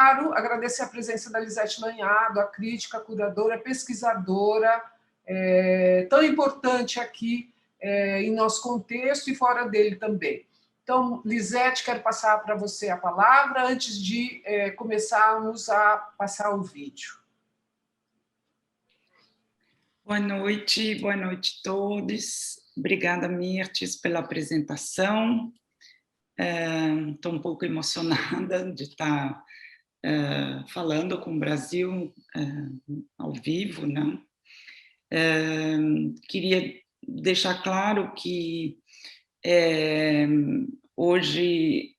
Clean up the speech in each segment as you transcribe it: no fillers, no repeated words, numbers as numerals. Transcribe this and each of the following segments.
claro, agradecer a presença da Lisete Lanhado, a crítica, a curadora, a pesquisadora, tão importante aqui em nosso contexto e fora dele também. Então, Lisete, quero passar para você a palavra antes de começarmos a passar o vídeo. Boa noite a todos. Obrigada, Mirtes, pela apresentação. Estou um pouco emocionada de estar falando com o Brasil ao vivo, né? Queria deixar claro que hoje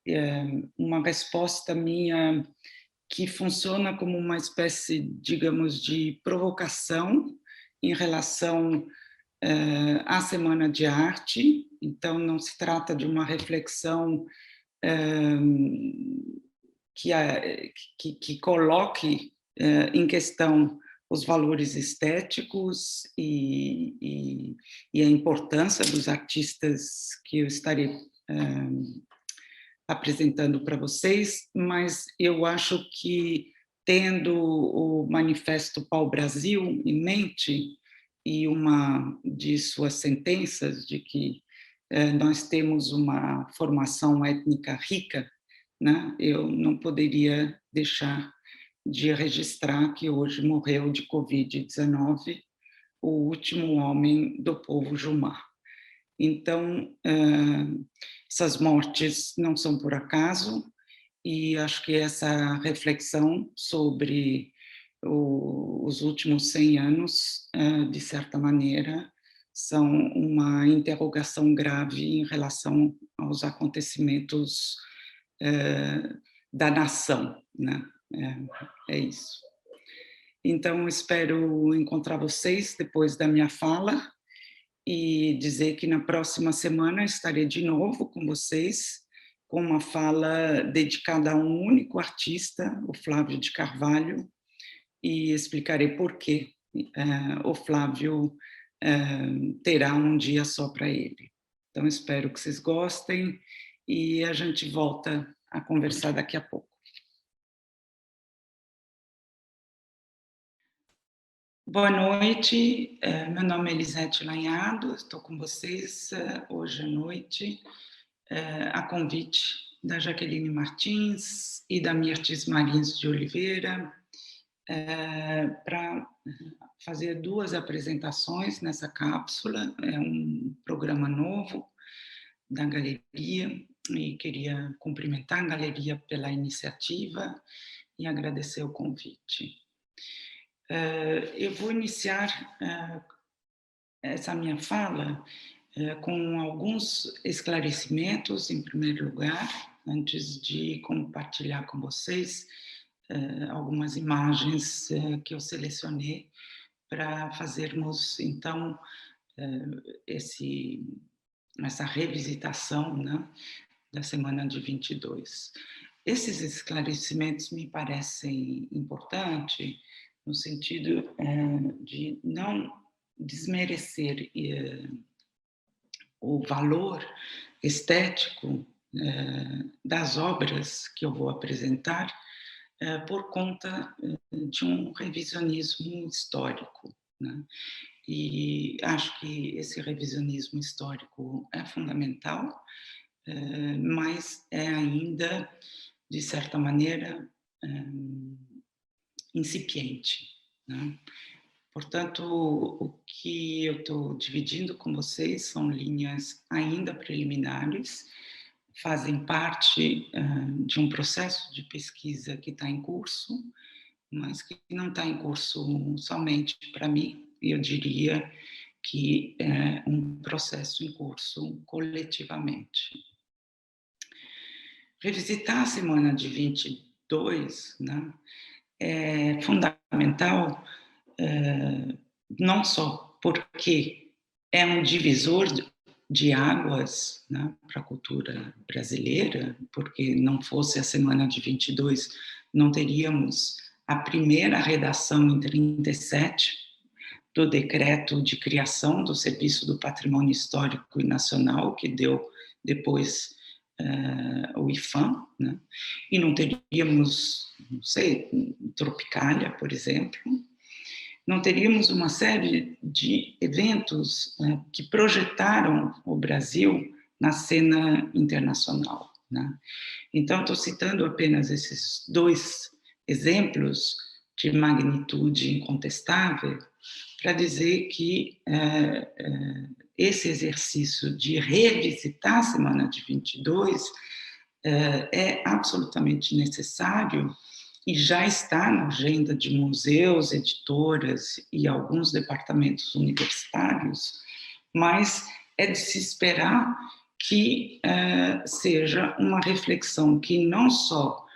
uma resposta minha que funciona como uma espécie, digamos, de provocação em relação à Semana de Arte. Então, não se trata de uma reflexão que coloque em questão os valores estéticos e a importância dos artistas que eu estarei apresentando para vocês, mas eu acho que, tendo o Manifesto Pau-Brasil em mente e uma de suas sentenças de que nós temos uma formação étnica rica, né, eu não poderia deixar de registrar que hoje morreu de Covid-19 o último homem do povo Jumar. Então, essas mortes não são por acaso, e acho que essa reflexão sobre os últimos 100 anos, de certa maneira, são uma interrogação grave em relação aos acontecimentos da nação, né? É isso. Então, espero encontrar vocês depois da minha fala e dizer que na próxima semana estarei de novo com vocês, com uma fala dedicada a um único artista, o Flávio de Carvalho, e explicarei por que o Flávio terá um dia só para ele. Então, espero que vocês gostem e a gente volta a conversar daqui a pouco. Boa noite, meu nome é Lisete Lanhado, estou com vocês hoje à noite, a convite da Jaqueline Martins e da Mirtes Marins de Oliveira, para fazer 2 apresentações nessa cápsula. É um programa novo da galeria e queria cumprimentar a galeria pela iniciativa e agradecer o convite. Eu vou iniciar essa minha fala com alguns esclarecimentos, em primeiro lugar, antes de compartilhar com vocês algumas imagens que eu selecionei para fazermos, então, essa revisitação, né, da semana de 22. Esses esclarecimentos me parecem importantes no sentido de não desmerecer o valor estético das obras que eu vou apresentar por conta de um revisionismo histórico, né? E acho que esse revisionismo histórico é fundamental, mas é ainda, de certa maneira, incipiente, né? Portanto, o que eu estou dividindo com vocês são linhas ainda preliminares, fazem parte de um processo de pesquisa que está em curso, mas que não está em curso somente para mim, eu diria que é um processo em curso coletivamente. Revisitar a semana de 22, né, é fundamental, não só porque é um divisor de águas, né, para a cultura brasileira, porque não fosse a semana de 22, não teríamos a primeira redação em 37 do decreto de criação do Serviço do Patrimônio Histórico e Nacional, que deu depois o IPHAN, né? E não teríamos, não sei, Tropicália, por exemplo, não teríamos uma série de eventos que projetaram o Brasil na cena internacional, né? Então, estou citando apenas esses dois exemplos de magnitude incontestável para dizer que esse exercício de revisitar a Semana de 22 é absolutamente necessário e já está na agenda de museus, editoras e alguns departamentos universitários, mas é de se esperar que seja uma reflexão que não só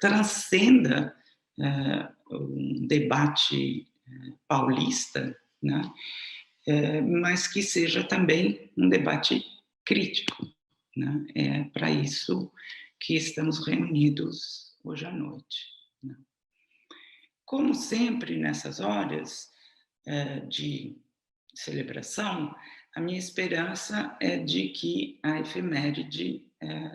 transcenda um debate paulista, né, mas que seja também um debate crítico, né? É para isso que estamos reunidos hoje à noite, né? Como sempre, nessas horas de celebração, a minha esperança é de que a efeméride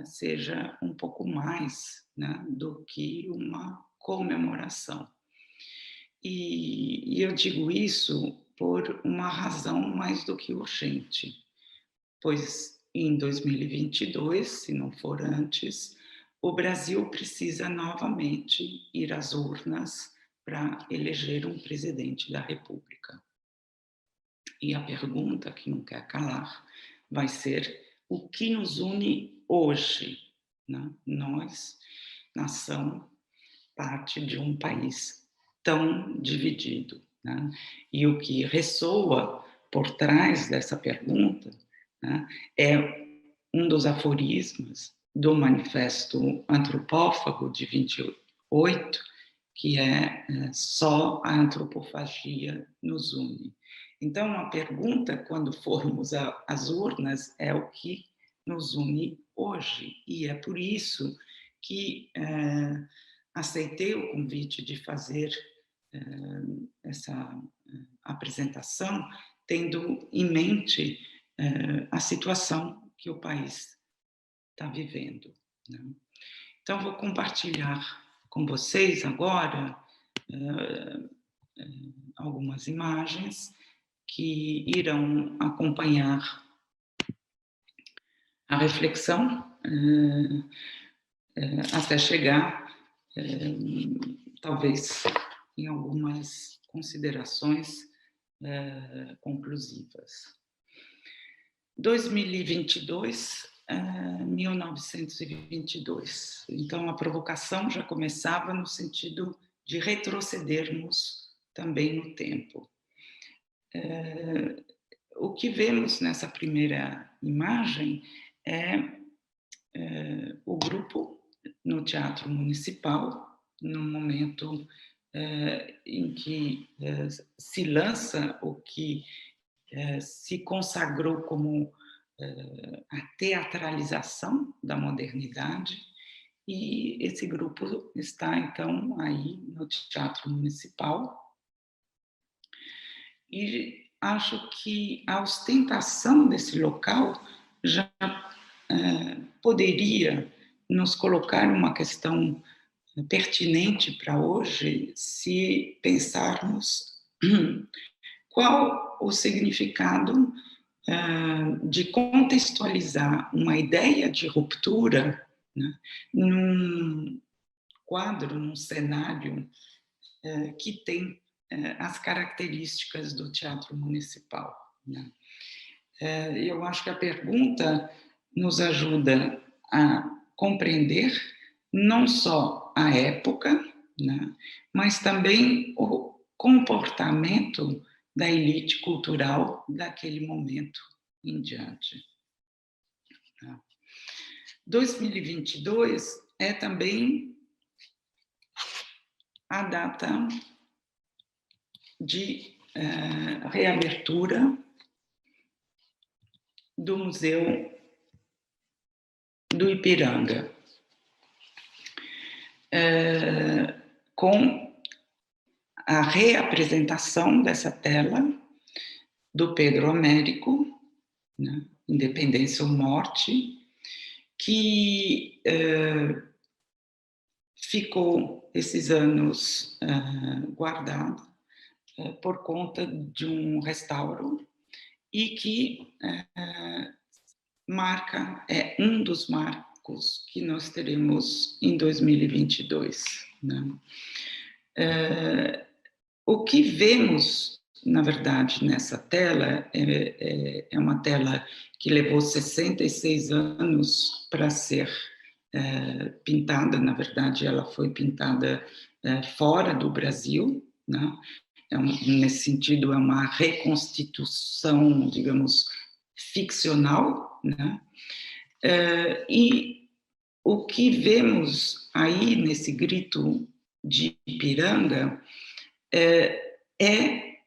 seja um pouco mais, né, do que uma comemoração. E eu digo isso por uma razão mais do que urgente, pois em 2022, se não for antes, o Brasil precisa novamente ir às urnas para eleger um presidente da República. E a pergunta que não quer calar vai ser: o que nos une hoje, né? Nós, nação, parte de um país tão dividido, né? E o que ressoa por trás dessa pergunta, né, é um dos aforismos do Manifesto Antropófago de 28, que é só a antropofagia nos une. Então, a pergunta, quando formos às urnas, é o que nos une hoje. E é por isso que aceitei o convite de fazer essa apresentação, tendo em mente a situação que o país está vivendo, né? Então, vou compartilhar com vocês agora algumas imagens que irão acompanhar a reflexão até chegar, talvez, em algumas considerações conclusivas. 2022, 1922. Então, a provocação já começava no sentido de retrocedermos também no tempo. O que vemos nessa primeira imagem é o grupo no Teatro Municipal, no momento em que se lança o que se consagrou como a teatralização da modernidade, e esse grupo está, então, aí no Teatro Municipal. E acho que a ostentação desse local já poderia nos colocar uma questão pertinente para hoje, se pensarmos qual o significado de contextualizar uma ideia de ruptura, né, num quadro, num cenário que tem as características do Teatro Municipal, né? Eu acho que a pergunta nos ajuda a compreender não só a época, né, mas também o comportamento da elite cultural daquele momento em diante. 2022 é também a data de reabertura do Museu do Ipiranga, com a reapresentação dessa tela do Pedro Américo, né, Independência ou Morte, que ficou esses anos guardado por conta de um restauro e que é um dos marcos que nós teremos em 2022. Né? O que vemos, na verdade, nessa tela é uma tela que levou 66 anos para ser pintada. Na verdade, ela foi pintada fora do Brasil, né? Nesse sentido, é uma reconstituição, digamos, ficcional, né? E o que vemos aí nesse grito de Ipiranga é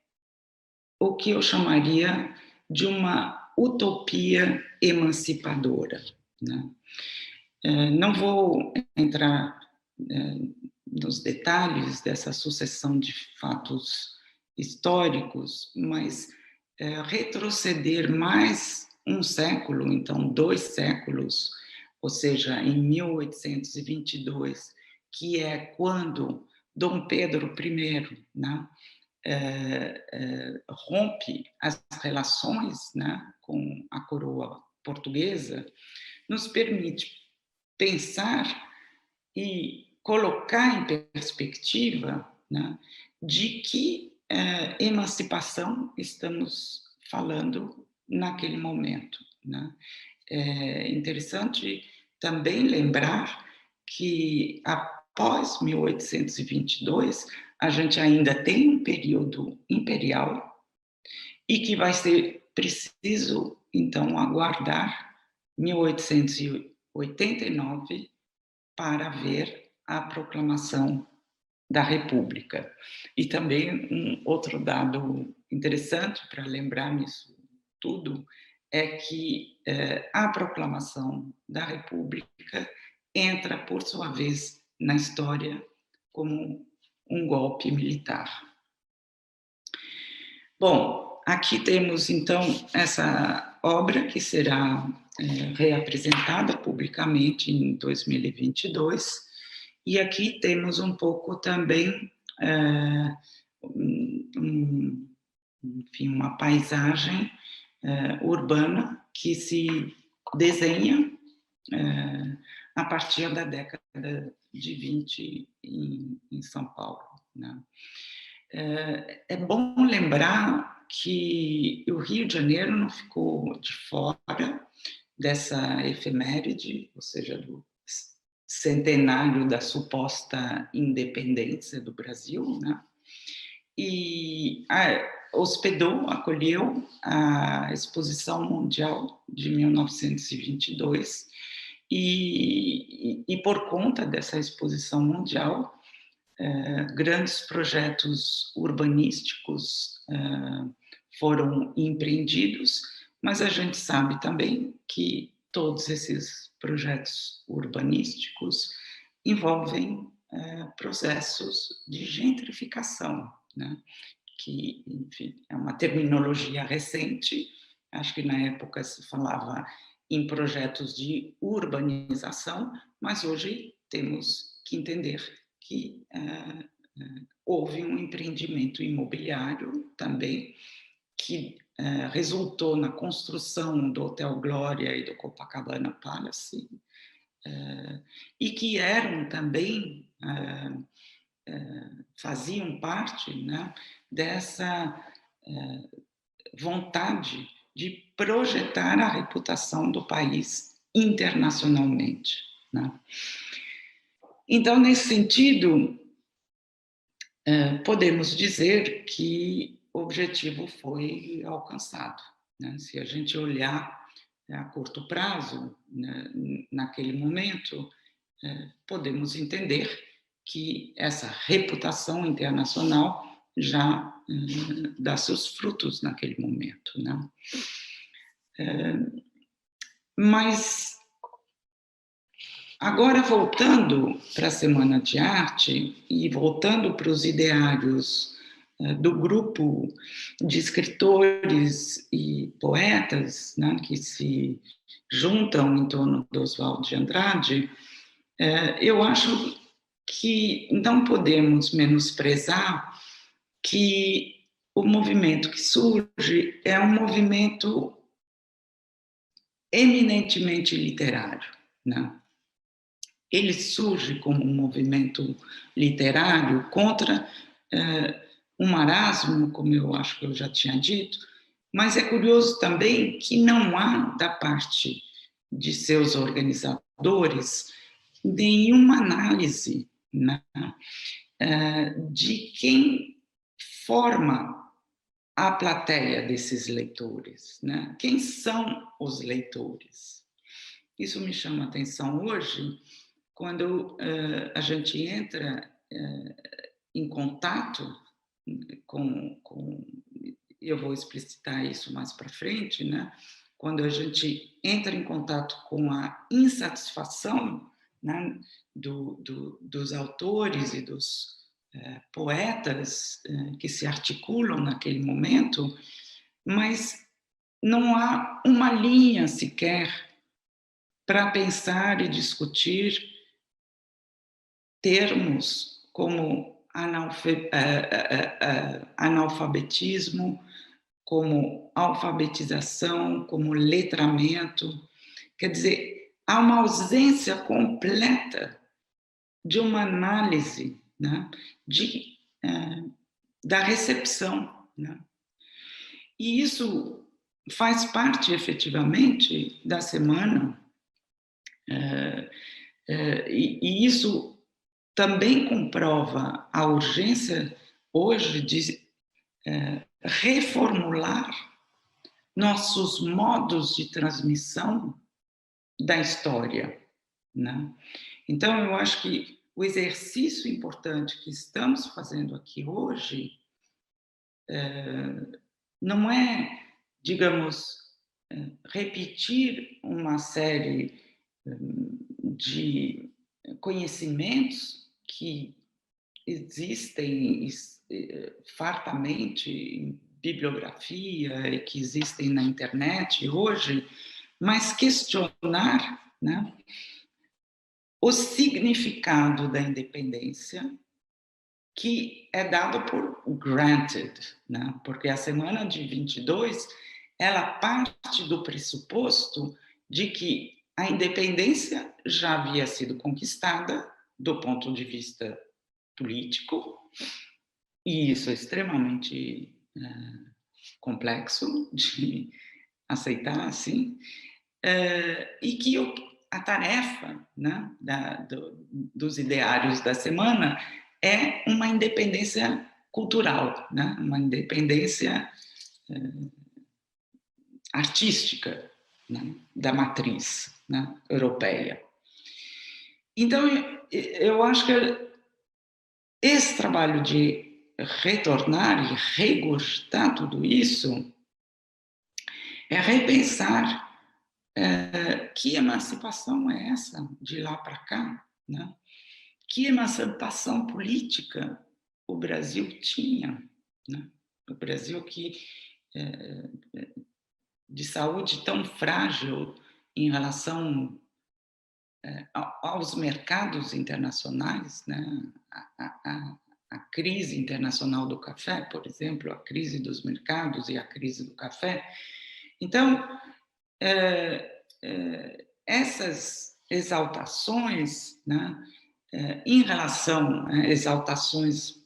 o que eu chamaria de uma utopia emancipadora, né? Não vou entrar nos detalhes dessa sucessão de fatos históricos, mas retroceder mais um século, então 2 séculos, ou seja, em 1822, que é quando Dom Pedro I, né, rompe as relações, né, com a coroa portuguesa, nos permite pensar e colocar em perspectiva, né, de que emancipação estamos falando naquele momento, né? É interessante também lembrar que após 1822 a gente ainda tem um período imperial e que vai ser preciso, então, aguardar 1889 para ver a proclamação da República. E também um outro dado interessante para lembrar nisso tudo é que a proclamação da República entra, por sua vez, na história como um golpe militar. Bom, aqui temos, então, essa obra que será reapresentada publicamente em 2022, e aqui temos um pouco também, enfim, uma paisagem urbana que se desenha a partir da década de 20 em São Paulo, né? É bom lembrar que o Rio de Janeiro não ficou de fora dessa efeméride, ou seja, do centenário da suposta independência do Brasil, né? E hospedou, acolheu a Exposição Mundial de 1922 e por conta dessa Exposição Mundial, grandes projetos urbanísticos foram empreendidos, mas a gente sabe também que todos esses projetos urbanísticos envolvem processos de gentrificação, né? Que, enfim, é uma terminologia recente. Acho que na época se falava em projetos de urbanização, mas hoje temos que entender que houve um empreendimento imobiliário também que resultou na construção do Hotel Glória e do Copacabana Palace, e que eram também, faziam parte, né, dessa vontade de projetar a reputação do país internacionalmente, né? Então, nesse sentido, podemos dizer que o objetivo foi alcançado, né? Se a gente olhar a curto prazo, né, naquele momento, podemos entender que essa reputação internacional já dá seus frutos naquele momento, né? Mas agora, voltando para a Semana de Arte e voltando para os ideários do grupo de escritores e poetas, né, que se juntam em torno do Oswald de Andrade, eu acho que não podemos menosprezar que o movimento que surge é um movimento eminentemente literário, né? Ele surge como um movimento literário contra o marasmo, como eu acho que eu já tinha dito, mas é curioso também que não há, da parte de seus organizadores, nenhuma análise, né, de quem forma a plateia desses leitores, né? Quem são os leitores? Isso me chama a atenção hoje, quando a gente entra em contato com, eu vou explicitar isso mais para frente, né? Quando a gente entra em contato com a insatisfação, né, dos autores e dos poetas que se articulam naquele momento, mas não há uma linha sequer para pensar e discutir termos como analfabetismo, como alfabetização, como letramento. Quer dizer, há uma ausência completa de uma análise, né, da recepção, né? E isso faz parte, efetivamente, da semana, e isso também comprova a urgência, hoje, de reformular nossos modos de transmissão da história, né? Então, eu acho que o exercício importante que estamos fazendo aqui hoje não é, digamos, repetir uma série de conhecimentos que existem fartamente em bibliografia e que existem na internet hoje, mas questionar, né, o significado da independência que é dado por granted, né? Porque a semana de 22, ela parte do pressuposto de que a independência já havia sido conquistada do ponto de vista político, e isso é extremamente complexo de aceitar assim, e que a tarefa, né, dos ideários da semana é uma independência cultural, né, uma independência artística, né, da matriz, né, europeia. Então, eu acho que esse trabalho de retornar e regurgitar tudo isso é repensar que emancipação é essa de lá para cá, né? Que emancipação política o Brasil tinha, né? O Brasil que de saúde tão frágil em relação aos mercados internacionais, né? A crise internacional do café, por exemplo, a crise dos mercados e a crise do café. Então, essas exaltações, né, em relação a exaltações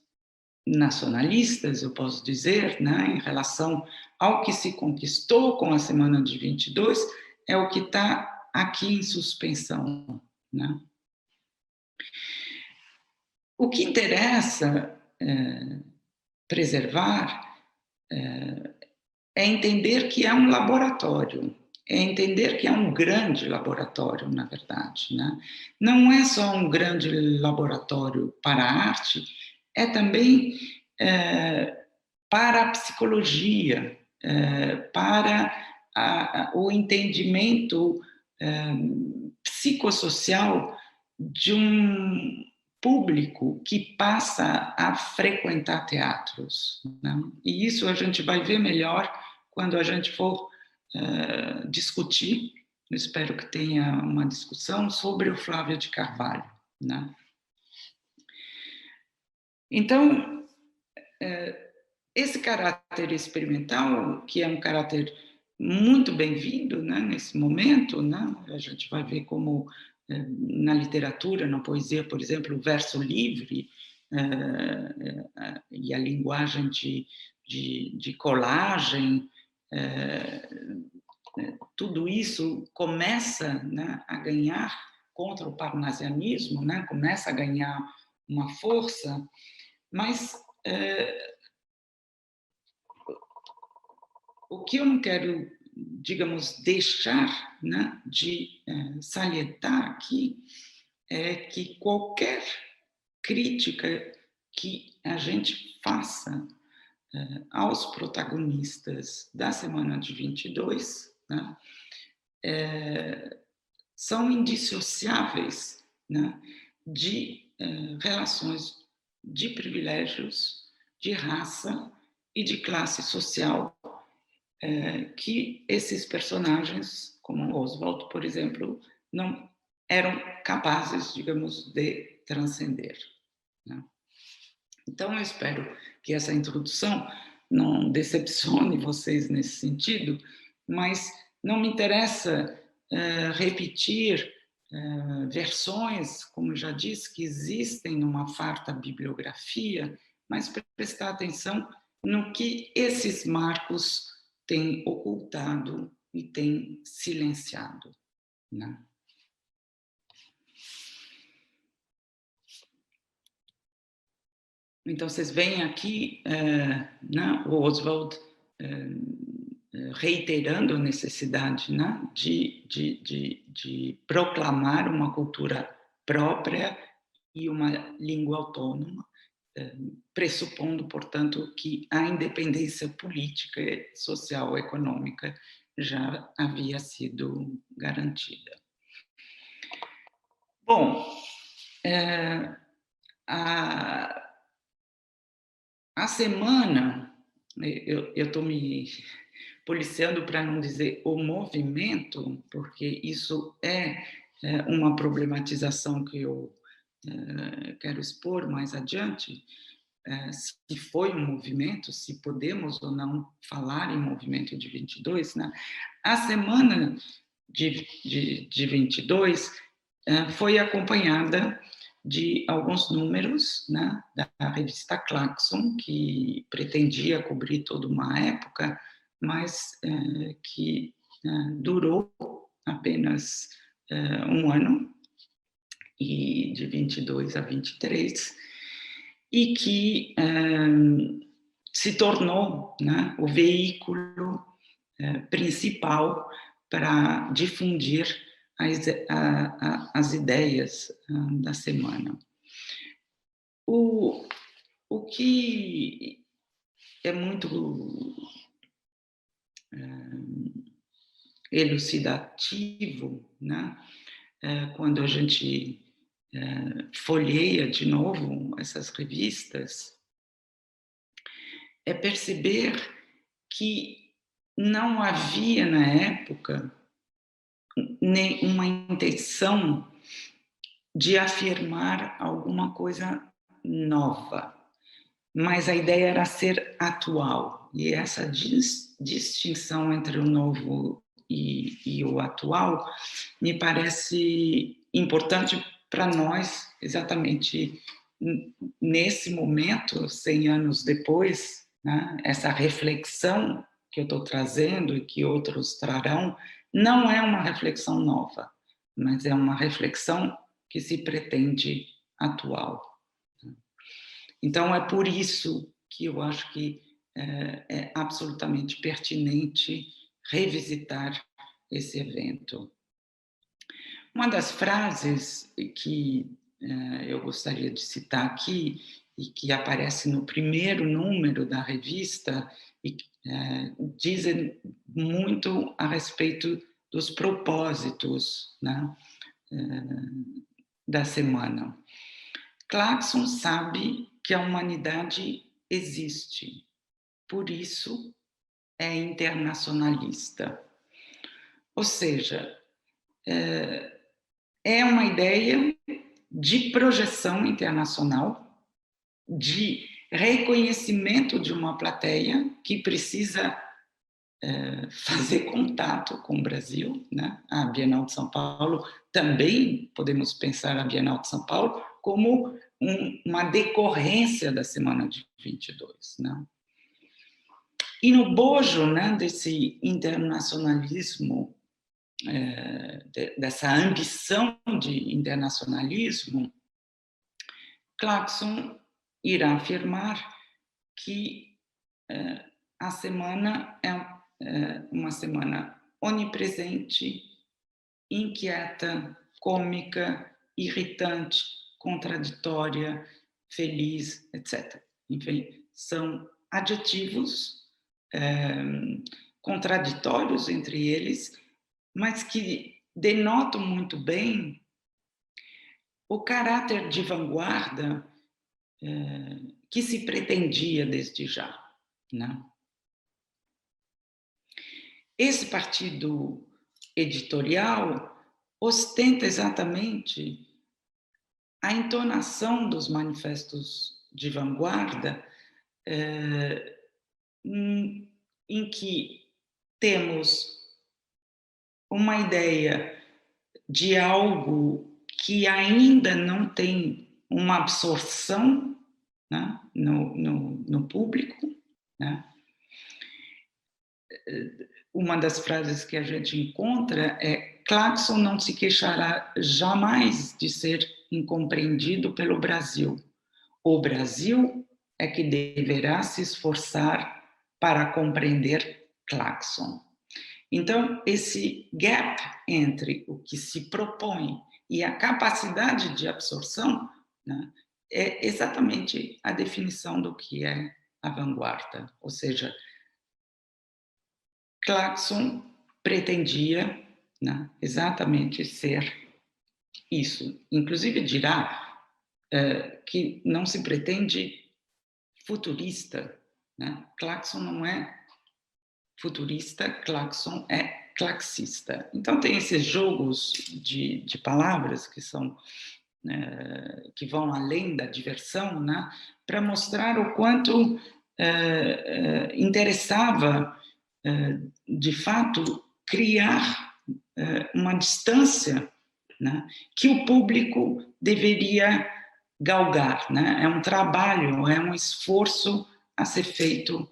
nacionalistas, eu posso dizer, né, em relação ao que se conquistou com a semana de 22, é o que está aqui em suspensão, né? O que interessa preservar é entender que é um laboratório, é entender que é um grande laboratório, na verdade, né? Não é só um grande laboratório para a arte, é também para a psicologia, para o entendimento psicossocial de um público que passa a frequentar teatros, né? E isso a gente vai ver melhor quando a gente for discutir, eu espero que tenha uma discussão sobre o Flávio de Carvalho, né? Então, esse caráter experimental, que é um caráter muito bem-vindo, né, nesse momento, né? A gente vai ver como na literatura, na poesia, por exemplo, o verso livre e a linguagem de colagem, tudo isso começa, né, a ganhar contra o parnasianismo, né, começa a ganhar uma força, mas o que eu não quero, digamos, deixar, né, de salientar aqui é que qualquer crítica que a gente faça aos protagonistas da semana de 22, né, são indissociáveis, né, de relações de privilégios, de raça e de classe social que esses personagens, como Oswald, por exemplo, não eram capazes, digamos, de transcender, né? Então, eu espero que essa introdução não decepcione vocês nesse sentido, mas não me interessa repetir versões, como já disse, que existem numa farta bibliografia, mas prestar atenção no que esses marcos têm ocultado e têm silenciado, né? Então, vocês veem aqui né, o Oswald reiterando a necessidade, né, de proclamar uma cultura própria e uma língua autônoma, pressupondo, portanto, que a independência política, social e econômica já havia sido garantida. Bom, a semana, eu estou me policiando para não dizer o movimento, porque isso é uma problematização que eu quero expor mais adiante, se foi um movimento, se podemos ou não falar em movimento de 22, né? A semana de 22 foi acompanhada de alguns números, né, da revista Claxon, que pretendia cobrir toda uma época, mas que durou apenas um ano, e de 22 a 23, e que se tornou, né, o veículo principal para difundir as ideias da semana. O que é muito elucidativo, né, quando a gente folheia de novo essas revistas, é perceber que não havia na época nenhuma intenção de afirmar alguma coisa nova, mas a ideia era ser atual, e essa distinção entre o novo e o atual me parece importante para nós, exatamente nesse momento, 100 anos depois, né? Essa reflexão que eu estou trazendo e que outros trarão, não é uma reflexão nova, mas é uma reflexão que se pretende atual. Então, é por isso que eu acho que é absolutamente pertinente revisitar esse evento. Uma das frases que eu gostaria de citar aqui, e que aparece no primeiro número da revista, e dizem muito a respeito dos propósitos, né, da semana. Claxon sabe que a humanidade existe, por isso é internacionalista. Ou seja, é uma ideia de projeção internacional, de reconhecimento de uma plateia que precisa fazer contato com o Brasil, né? A Bienal de São Paulo, também podemos pensar a Bienal de São Paulo como uma decorrência da Semana de 22, né? E no bojo, né, desse internacionalismo, dessa ambição de internacionalismo, Claxon irá afirmar que a semana é uma semana onipresente, inquieta, cômica, irritante, contraditória, feliz, etc. Enfim, são adjetivos contraditórios entre eles, mas que denotam muito bem o caráter de vanguarda que se pretendia desde já, né? Esse partido editorial ostenta exatamente a entonação dos manifestos de vanguarda, em que temos uma ideia de algo que ainda não tem uma absorção, né, no público, né? Uma das frases que a gente encontra é: Claxon não se queixará jamais de ser incompreendido pelo Brasil. O Brasil é que deverá se esforçar para compreender Claxon. Então, esse gap entre o que se propõe e a capacidade de absorção, né, é exatamente a definição do que é a vanguarda. Ou seja, Claxon pretendia, né, exatamente ser isso. Inclusive dirá que não se pretende futurista, né? Claxon não é futurista, Claxon é claxista. Então tem esses jogos de palavras que são que vão além da diversão, né? Para mostrar o quanto interessava de fato criar uma distância, né, que o público deveria galgar, né? É um trabalho, é um esforço a ser feito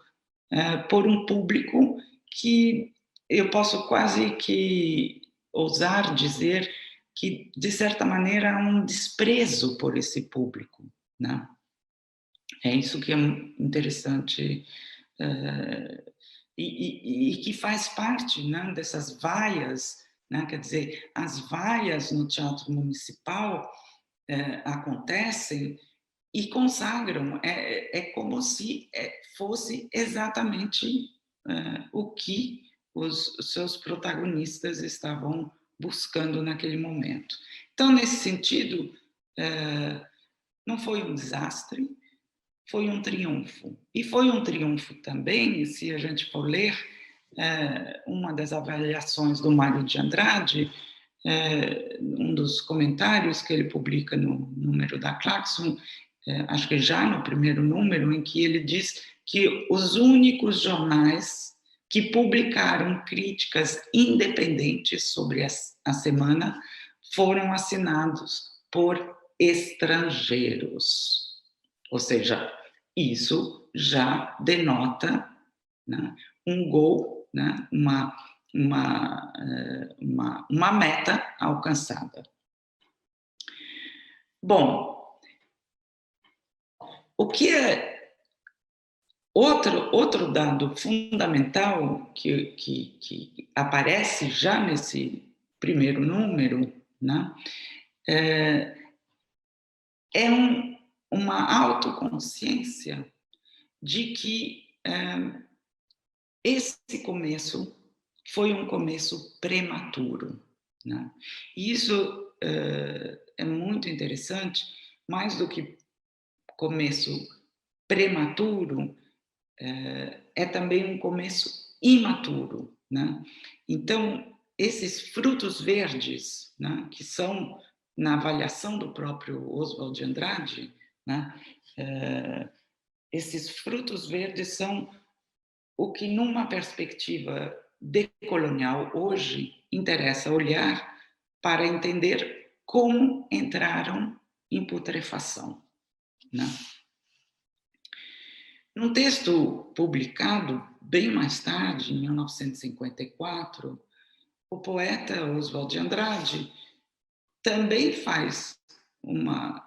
por um público que eu posso quase que ousar dizer que, de certa maneira, há um desprezo por esse público, né? É isso que é interessante e que faz parte, né, dessas vaias, né? Quer dizer, as vaias no Teatro Municipal acontecem e consagram, é como se fosse exatamente o que os seus protagonistas estavam buscando naquele momento. Então, nesse sentido, não foi um desastre, foi um triunfo. E foi um triunfo também, se a gente for ler uma das avaliações do Mário de Andrade, um dos comentários que ele publica no número da Claxon, acho que já no primeiro número, em que ele diz que os únicos jornais que publicaram críticas independentes sobre a semana foram assinados por estrangeiros. Ou seja, isso já denota, né, um gol, né, uma meta alcançada. Bom, o que é outro dado fundamental que aparece já nesse primeiro número, né, é uma autoconsciência de que esse começo foi um começo prematuro, né? E isso é muito interessante, mais do que começo prematuro, é também um começo imaturo, né? Então, esses frutos verdes, né, que são, na avaliação do próprio Oswald de Andrade, né, esses frutos verdes são o que, numa perspectiva decolonial, hoje, interessa olhar para entender como entraram em putrefação, né? Num texto publicado bem mais tarde, em 1954, o poeta Oswald de Andrade também faz uma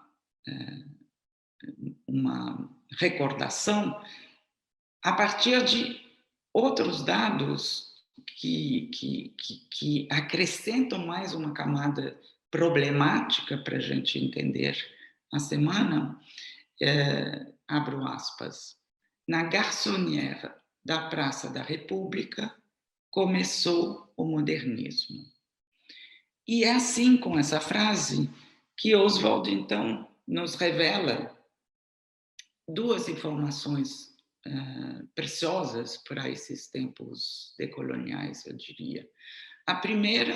recordação a partir de outros dados que acrescentam mais uma camada problemática para a gente entender a semana. Abro aspas. Na Garçonnière da Praça da República começou o modernismo. E é assim, com essa frase, que Oswald, então, nos revela duas informações preciosas para esses tempos decoloniais, eu diria. A primeira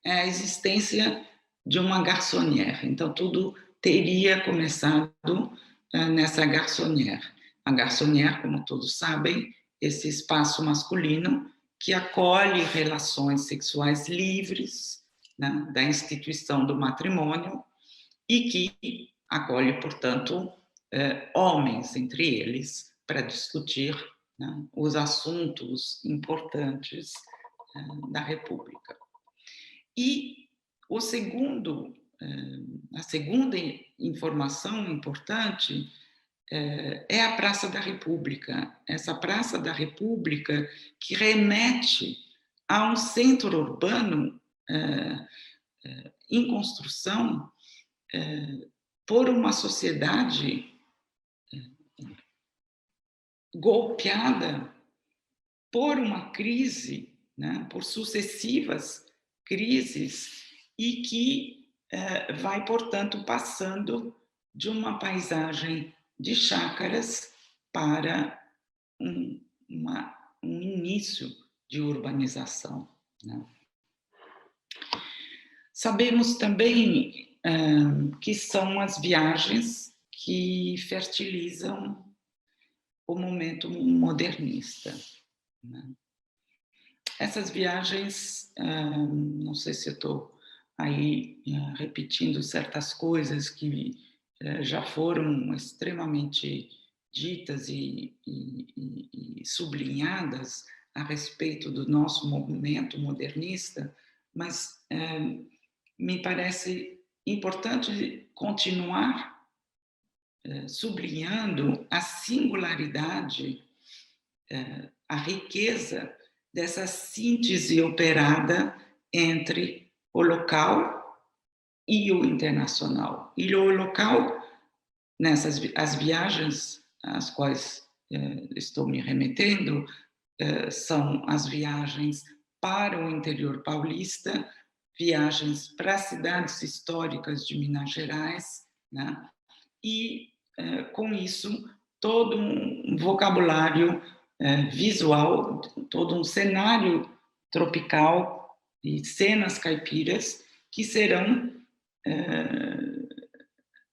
é a existência de uma garçonnière. Então, tudo teria começado nessa garçonnière. A garçonnière, como todos sabem, esse espaço masculino que acolhe relações sexuais livres, né, da instituição do matrimônio e que acolhe, portanto, homens entre eles para discutir, né, os assuntos importantes da República. E a segunda informação importante é a Praça da República. Essa Praça da República que remete a um centro urbano em construção por uma sociedade golpeada por uma crise, né, por sucessivas crises, e que vai, portanto, passando de uma paisagem de chácaras para um início de urbanização, né? Sabemos também que são as viagens que fertilizam o momento modernista, né? Essas viagens, não sei se eu estou aí repetindo certas coisas que já foram extremamente ditas e sublinhadas a respeito do nosso movimento modernista, mas me parece importante continuar sublinhando a singularidade, a riqueza dessa síntese operada entre o local e o internacional. E o local, as viagens às quais estou me remetendo, são as viagens para o interior paulista, viagens para as cidades históricas de Minas Gerais, né? E, com isso, todo um vocabulário visual, todo um cenário tropical e cenas caipiras que serão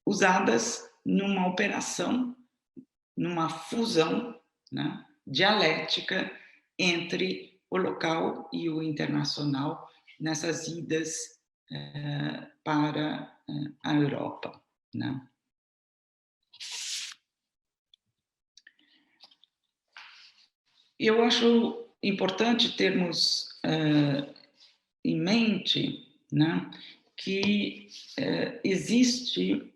usadas numa operação, numa fusão, né, dialética entre o local e o internacional nessas idas para a Europa, né? Eu acho importante termos em mente, né, que existem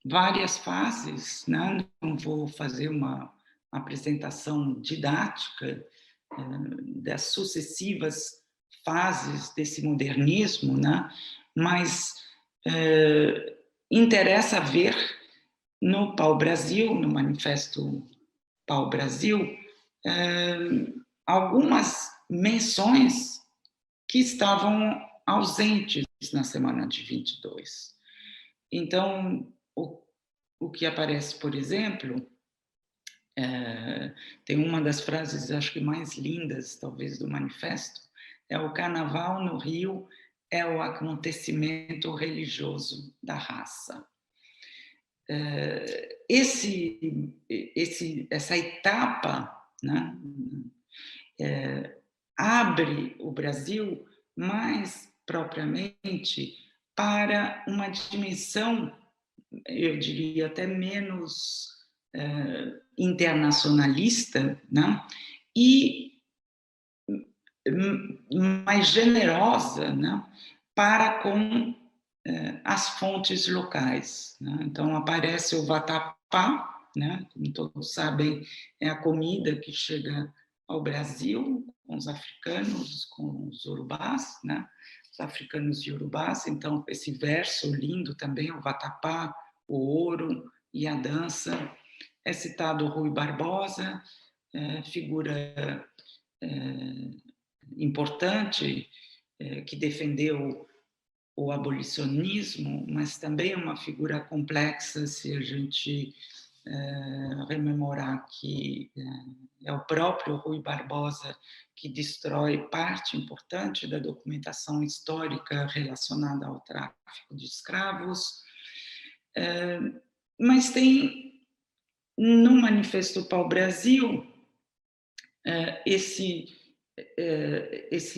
várias fases, né? Não vou fazer uma apresentação didática das sucessivas fases desse modernismo, né? Mas interessa ver no Pau-Brasil, no Manifesto Pau-Brasil, algumas menções que estavam ausentes na semana de 22. Então, o que aparece, por exemplo, tem uma das frases, acho que mais lindas, talvez, do manifesto, é: o carnaval no Rio é o acontecimento religioso da raça. Essa etapa, né, abre o Brasil mais propriamente para uma dimensão, eu diria até menos internacionalista, né, e mais generosa, né, para com as fontes locais, né? Então aparece o vatapá, né? Como todos sabem, é a comida que chega ao Brasil com os africanos, com os urubás, né? Os africanos e urubás. Então esse verso lindo também, o vatapá, o ouro e a dança. É citado Rui Barbosa, figura importante, que defendeu o abolicionismo, mas também é uma figura complexa se a gente rememorar que é o próprio Rui Barbosa que destrói parte importante da documentação histórica relacionada ao tráfico de escravos. Mas tem, no Manifesto Pau-Brasil, esse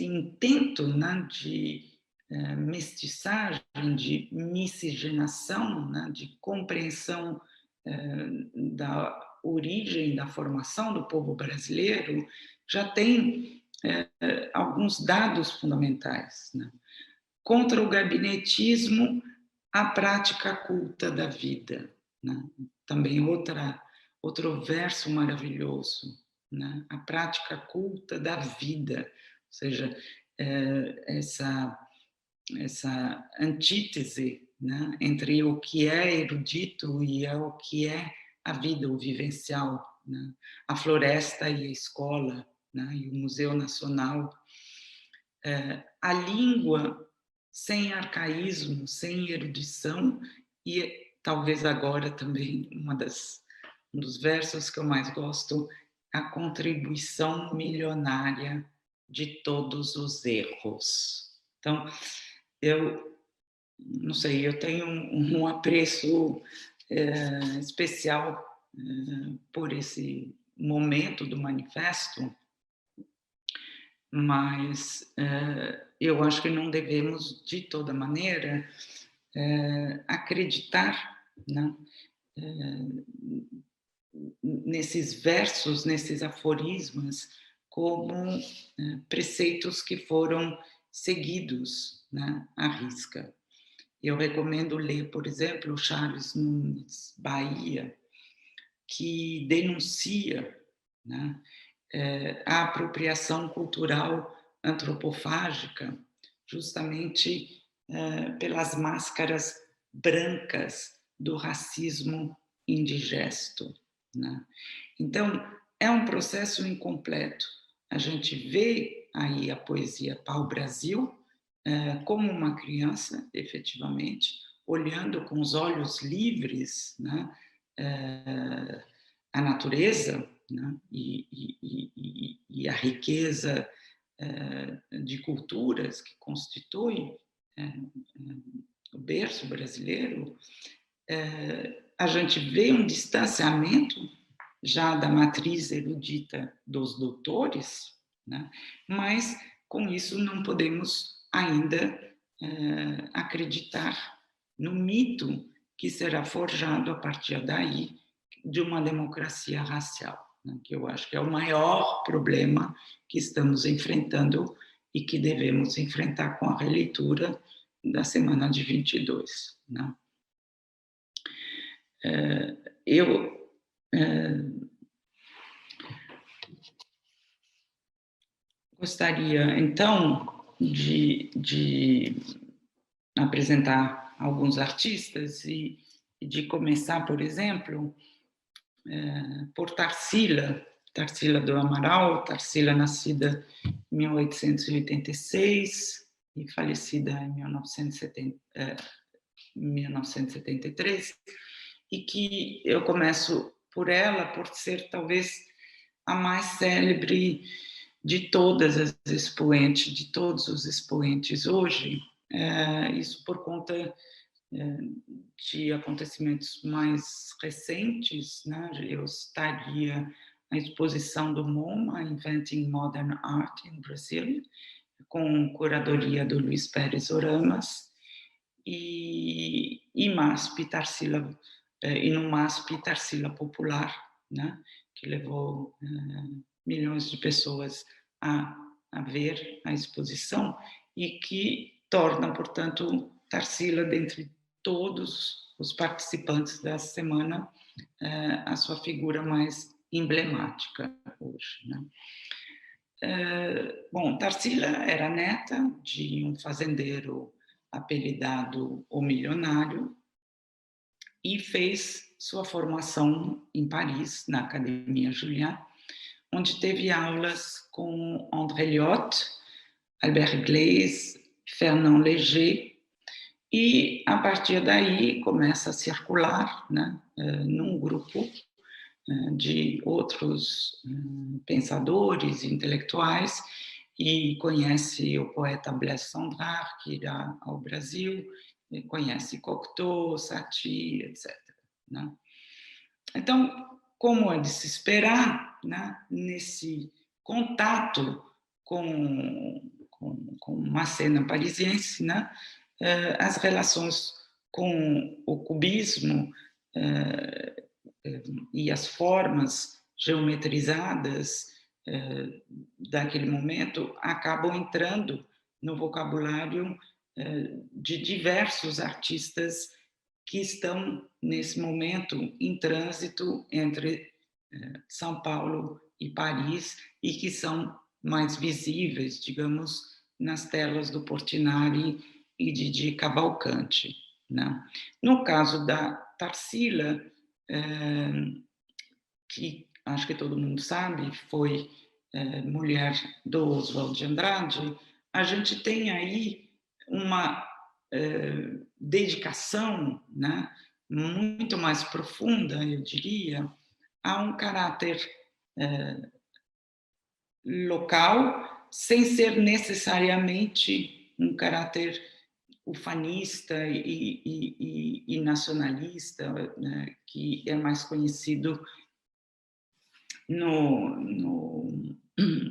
intento, né, de mestiçagem, de miscigenação, né, de compreensão da origem, da formação do povo brasileiro, já tem alguns dados fundamentais, né? Contra o gabinetismo, a prática culta da vida, né? Também outro verso maravilhoso, né? A prática culta da vida, ou seja, essa antítese, né, entre o que é erudito e o que é a vida, o vivencial, né? A floresta e a escola, né? E o Museu Nacional. A língua sem arcaísmo, sem erudição, e talvez agora também um dos versos que eu mais gosto, a contribuição milionária de todos os erros. Então, eu não sei, eu tenho um apreço especial por esse momento do manifesto, mas eu acho que não devemos, de toda maneira, acreditar, né, nesses versos, nesses aforismos, como preceitos que foram seguidos, né, à risca. Eu recomendo ler, por exemplo, o Charles Nunes Bahia, que denuncia, né, a apropriação cultural antropofágica, justamente pelas máscaras brancas do racismo indigesto, né? Então, é um processo incompleto. A gente vê aí a poesia Pau-Brasil como uma criança, efetivamente, olhando com os olhos livres, né, a natureza, né, e a riqueza de culturas que constitui o berço brasileiro. A gente vê um distanciamento já da matriz erudita dos doutores, né, mas com isso não podemos ainda acreditar no mito que será forjado a partir daí de uma democracia racial, né, que eu acho que é o maior problema que estamos enfrentando e que devemos enfrentar com a releitura da semana de 22. Né? Eu gostaria, então, de apresentar alguns artistas e de começar, por exemplo, por Tarsila do Amaral. Tarsila, nascida em 1886, e falecida em 1973, e que eu começo por ela, por ser talvez a mais célebre de todas as expoentes, de todos os expoentes hoje, isso por conta de acontecimentos mais recentes, né? Eu citaria a exposição do MoMA, Inventing Modern Art in Brazil, com curadoria do Luiz Pérez Oramas, e MASP Tarsila, e no MASP Tarsila Popular, né? Que levou milhões de pessoas a ver a exposição e que torna, portanto, Tarsila, dentre todos os participantes da semana, a sua figura mais emblemática hoje, né? Bom, Tarsila era neta de um fazendeiro apelidado O Milionário e fez sua formação em Paris, na Academia Julian, onde teve aulas com André Lyotte, Albert Gleizes, Fernand Léger, e a partir daí começa a circular, né, num grupo de outros pensadores intelectuais, e conhece o poeta Blaise Cendrars, que irá ao Brasil, e conhece Cocteau, Satie, etc., né? Então, como é de se esperar, né, nesse contato com uma cena parisiense, né, as relações com o cubismo e as formas geometrizadas daquele momento acabam entrando no vocabulário de diversos artistas que estão, nesse momento, em trânsito entre São Paulo e Paris, e que são mais visíveis, digamos, nas telas do Portinari e de Cavalcanti, né? No caso da Tarsila, que acho que todo mundo sabe, foi mulher do Oswald de Andrade, a gente tem aí uma dedicação, né, muito mais profunda, eu diria, a um caráter local, sem ser necessariamente um caráter ufanista e nacionalista, né, que é mais conhecido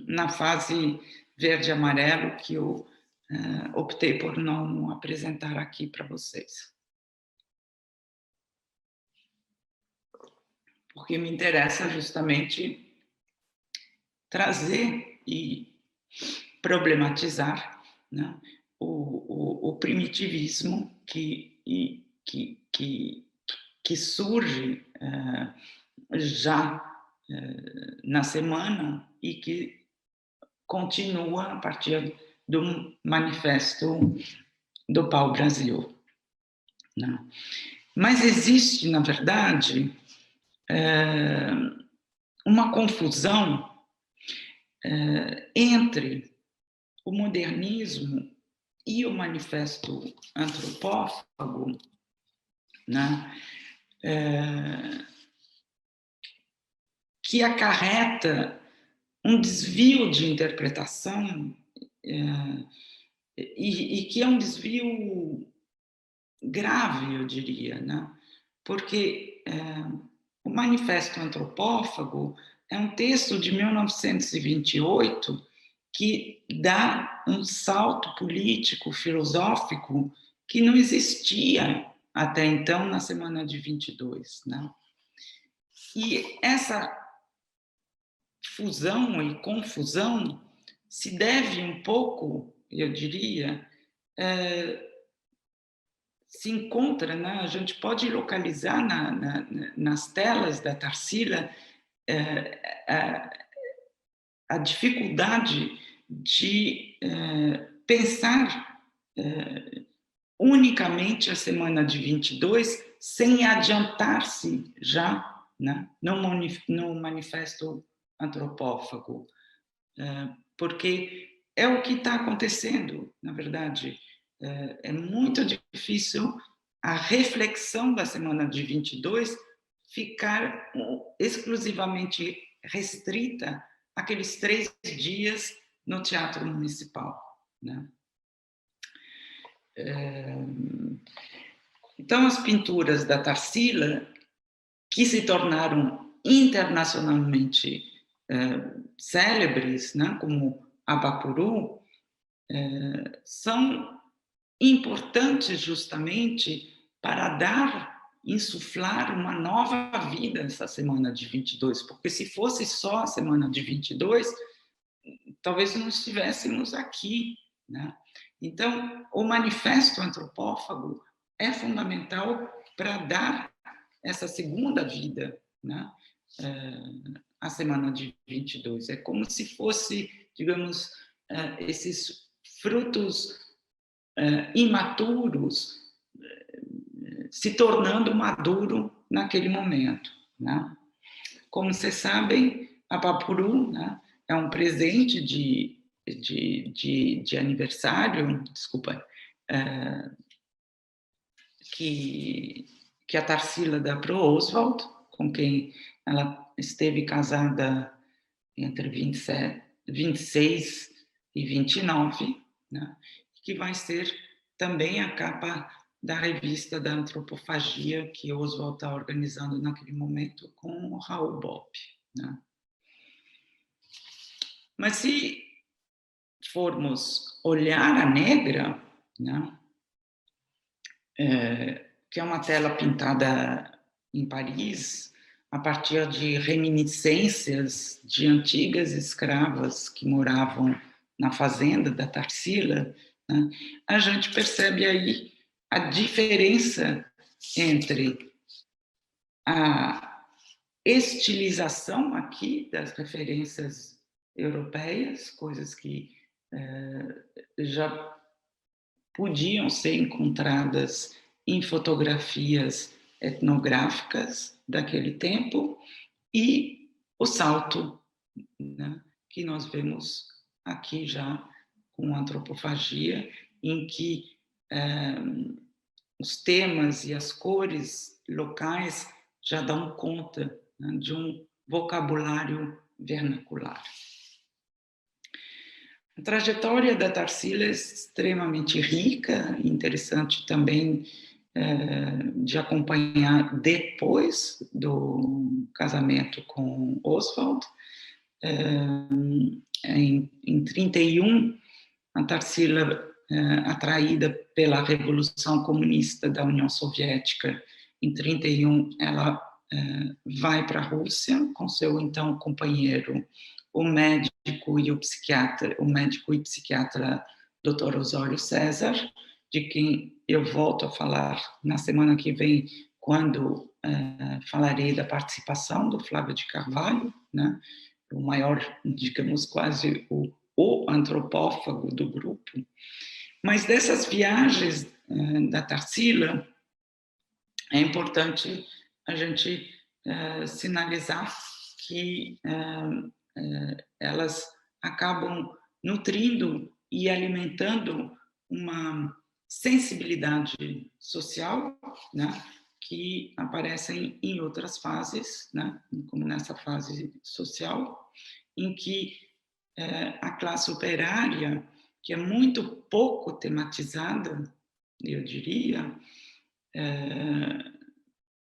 na fase verde-amarelo, que eu optei por não apresentar aqui para vocês. Porque me interessa justamente trazer e problematizar, né, o primitivismo que surge já na semana e que continua a partir do manifesto do Pau-Brasil, né? Mas existe, na verdade, uma confusão entre o modernismo e o manifesto antropófago, né, que acarreta um desvio de interpretação e que é um desvio grave, eu diria, né? Porque o Manifesto Antropófago é um texto de 1928 que dá um salto político, filosófico, que não existia até então na semana de 22, né? E essa fusão e confusão se deve um pouco, eu diria, se encontra, né? A gente pode localizar nas telas da Tarsila a dificuldade de pensar unicamente a semana de 22 sem adiantar-se já, né, no manifesto antropófago, porque é o que está acontecendo, na verdade. É muito difícil a reflexão da semana de 22 ficar exclusivamente restrita àqueles 3 dias no Teatro Municipal, né? Então, as pinturas da Tarsila, que se tornaram internacionalmente célebres, né, como Abapuru, são importantes justamente para insuflar uma nova vida nessa semana de 22, porque se fosse só a semana de 22, talvez não estivéssemos aqui, né? Então, o manifesto antropófago é fundamental para dar essa segunda vida, né? A semana de 22. É como se fosse, digamos, esses frutos imaturos se tornando maduro naquele momento, né? Como vocês sabem, a Papuru, né, é um presente de aniversário, desculpa, que a Tarsila dá para o Oswald, com quem ela esteve casada entre 26 e 29, né, que vai ser também a capa da revista da antropofagia que Oswald está organizando naquele momento com o Raul Bopp, né? Mas se formos olhar a Negra, né, que é uma tela pintada em Paris, a partir de reminiscências de antigas escravas que moravam na fazenda da Tarsila, né, a gente percebe aí a diferença entre a estilização aqui das referências europeias, coisas que já podiam ser encontradas em fotografias etnográficas daquele tempo, e o salto, né, que nós vemos aqui já com a antropofagia, em que os temas e as cores locais já dão conta, né, de um vocabulário vernacular. A trajetória da Tarsila é extremamente rica e interessante também de acompanhar depois do casamento com Oswald. Em 31, a Tarsila, atraída pela Revolução Comunista da União Soviética, em 31 ela vai para a Rússia com seu então companheiro, o médico e psiquiatra Dr. Osório César, de quem eu volto a falar na semana que vem, quando falarei da participação do Flávio de Carvalho, né, o maior, digamos, quase o antropófago do grupo. Mas dessas viagens da Tarsila, é importante a gente sinalizar que elas acabam nutrindo e alimentando uma sensibilidade social, né, que aparecem em outras fases, né, como nessa fase social, em que a classe operária, que é muito pouco tematizada, eu diria,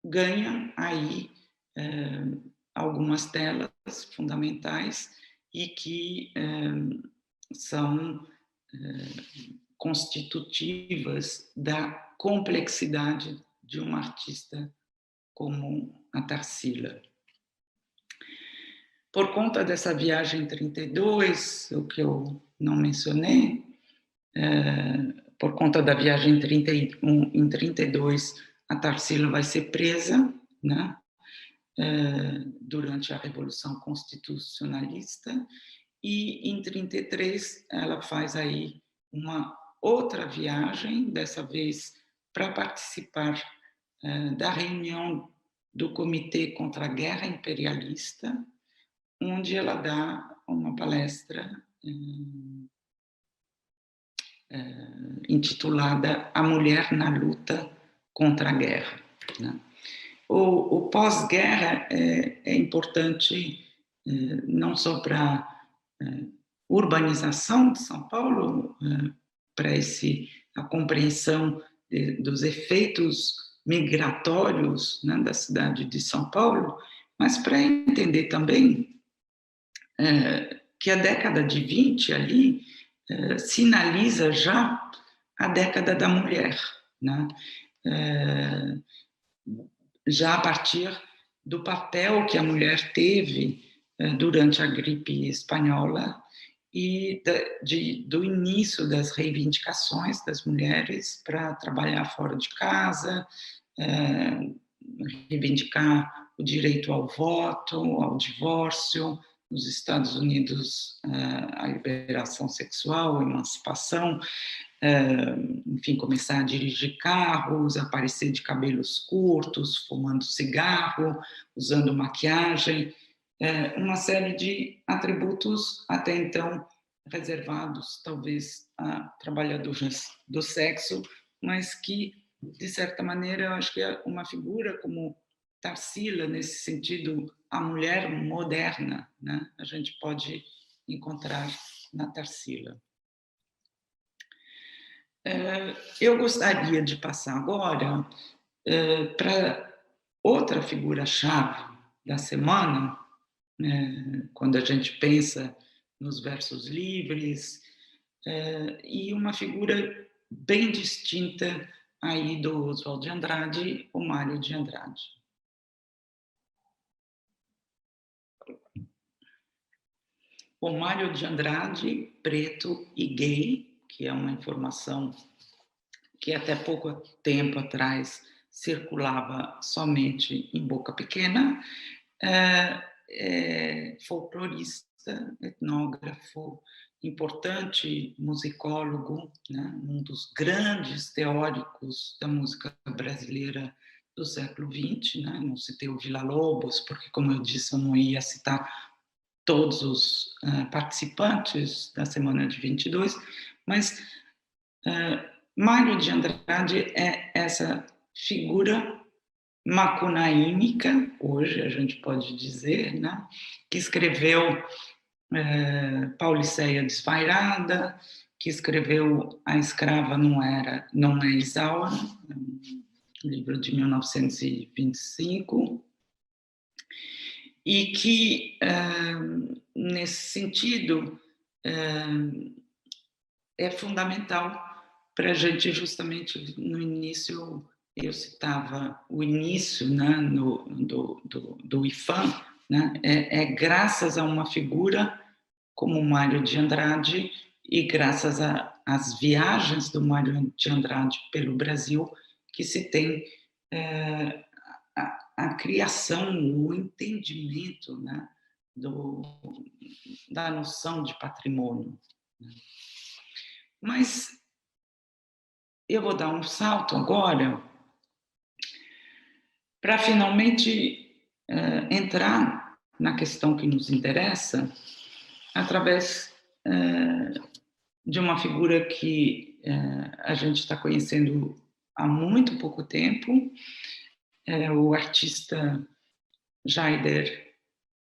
ganha aí algumas telas fundamentais e que são constitutivas da complexidade de uma artista como a Tarsila. Por conta dessa viagem em 32, o que eu não mencionei, por conta da viagem em 32, a Tarsila vai ser presa, né, durante a Revolução Constitucionalista, e em 33 ela faz aí uma outra viagem, dessa vez para participar da reunião do Comitê contra a Guerra Imperialista, onde ela dá uma palestra intitulada A Mulher na Luta contra a Guerra, né? O pós-guerra é importante não só para a urbanização de São Paulo, para a compreensão dos efeitos migratórios, né, da cidade de São Paulo, mas para entender também que a década de 20 ali sinaliza já a década da mulher, né? Já a partir do papel que a mulher teve durante a gripe espanhola e do início das reivindicações das mulheres para trabalhar fora de casa, reivindicar o direito ao voto, ao divórcio, nos Estados Unidos, a liberação sexual, a emancipação, enfim, começar a dirigir carros, aparecer de cabelos curtos, fumando cigarro, usando maquiagem, uma série de atributos até então reservados, talvez, a trabalhadoras do sexo, mas que, de certa maneira, eu acho que é uma figura como Tarsila, nesse sentido, a mulher moderna, né? A gente pode encontrar na Tarsila. Eu gostaria de passar agora para outra figura-chave da semana, quando a gente pensa nos versos livres, e uma figura bem distinta aí do Oswald de Andrade, o Mário de Andrade. O Mário de Andrade, preto e gay, que é uma informação que até pouco tempo atrás circulava somente em boca pequena, folclorista, etnógrafo, importante musicólogo, né, um dos grandes teóricos da música brasileira do século XX, né? Não citei o Villa-Lobos, porque, como eu disse, eu não ia citar todos os participantes da Semana de 22, mas Mário de Andrade é essa figura macunaímica, hoje a gente pode dizer, né, que escreveu Pauliceia Desvairada, que escreveu A Escrava Não É Isaura, um livro de 1925, e que, nesse sentido, é fundamental para a gente, justamente no início, eu citava o início, né, do IFAM, né, graças a uma figura como Mário de Andrade e graças às viagens do Mário de Andrade pelo Brasil que se tem a criação, o entendimento, né, da noção de patrimônio. Mas eu vou dar um salto agora para finalmente entrar na questão que nos interessa através de uma figura que a gente está conhecendo há muito pouco tempo, o artista Jaider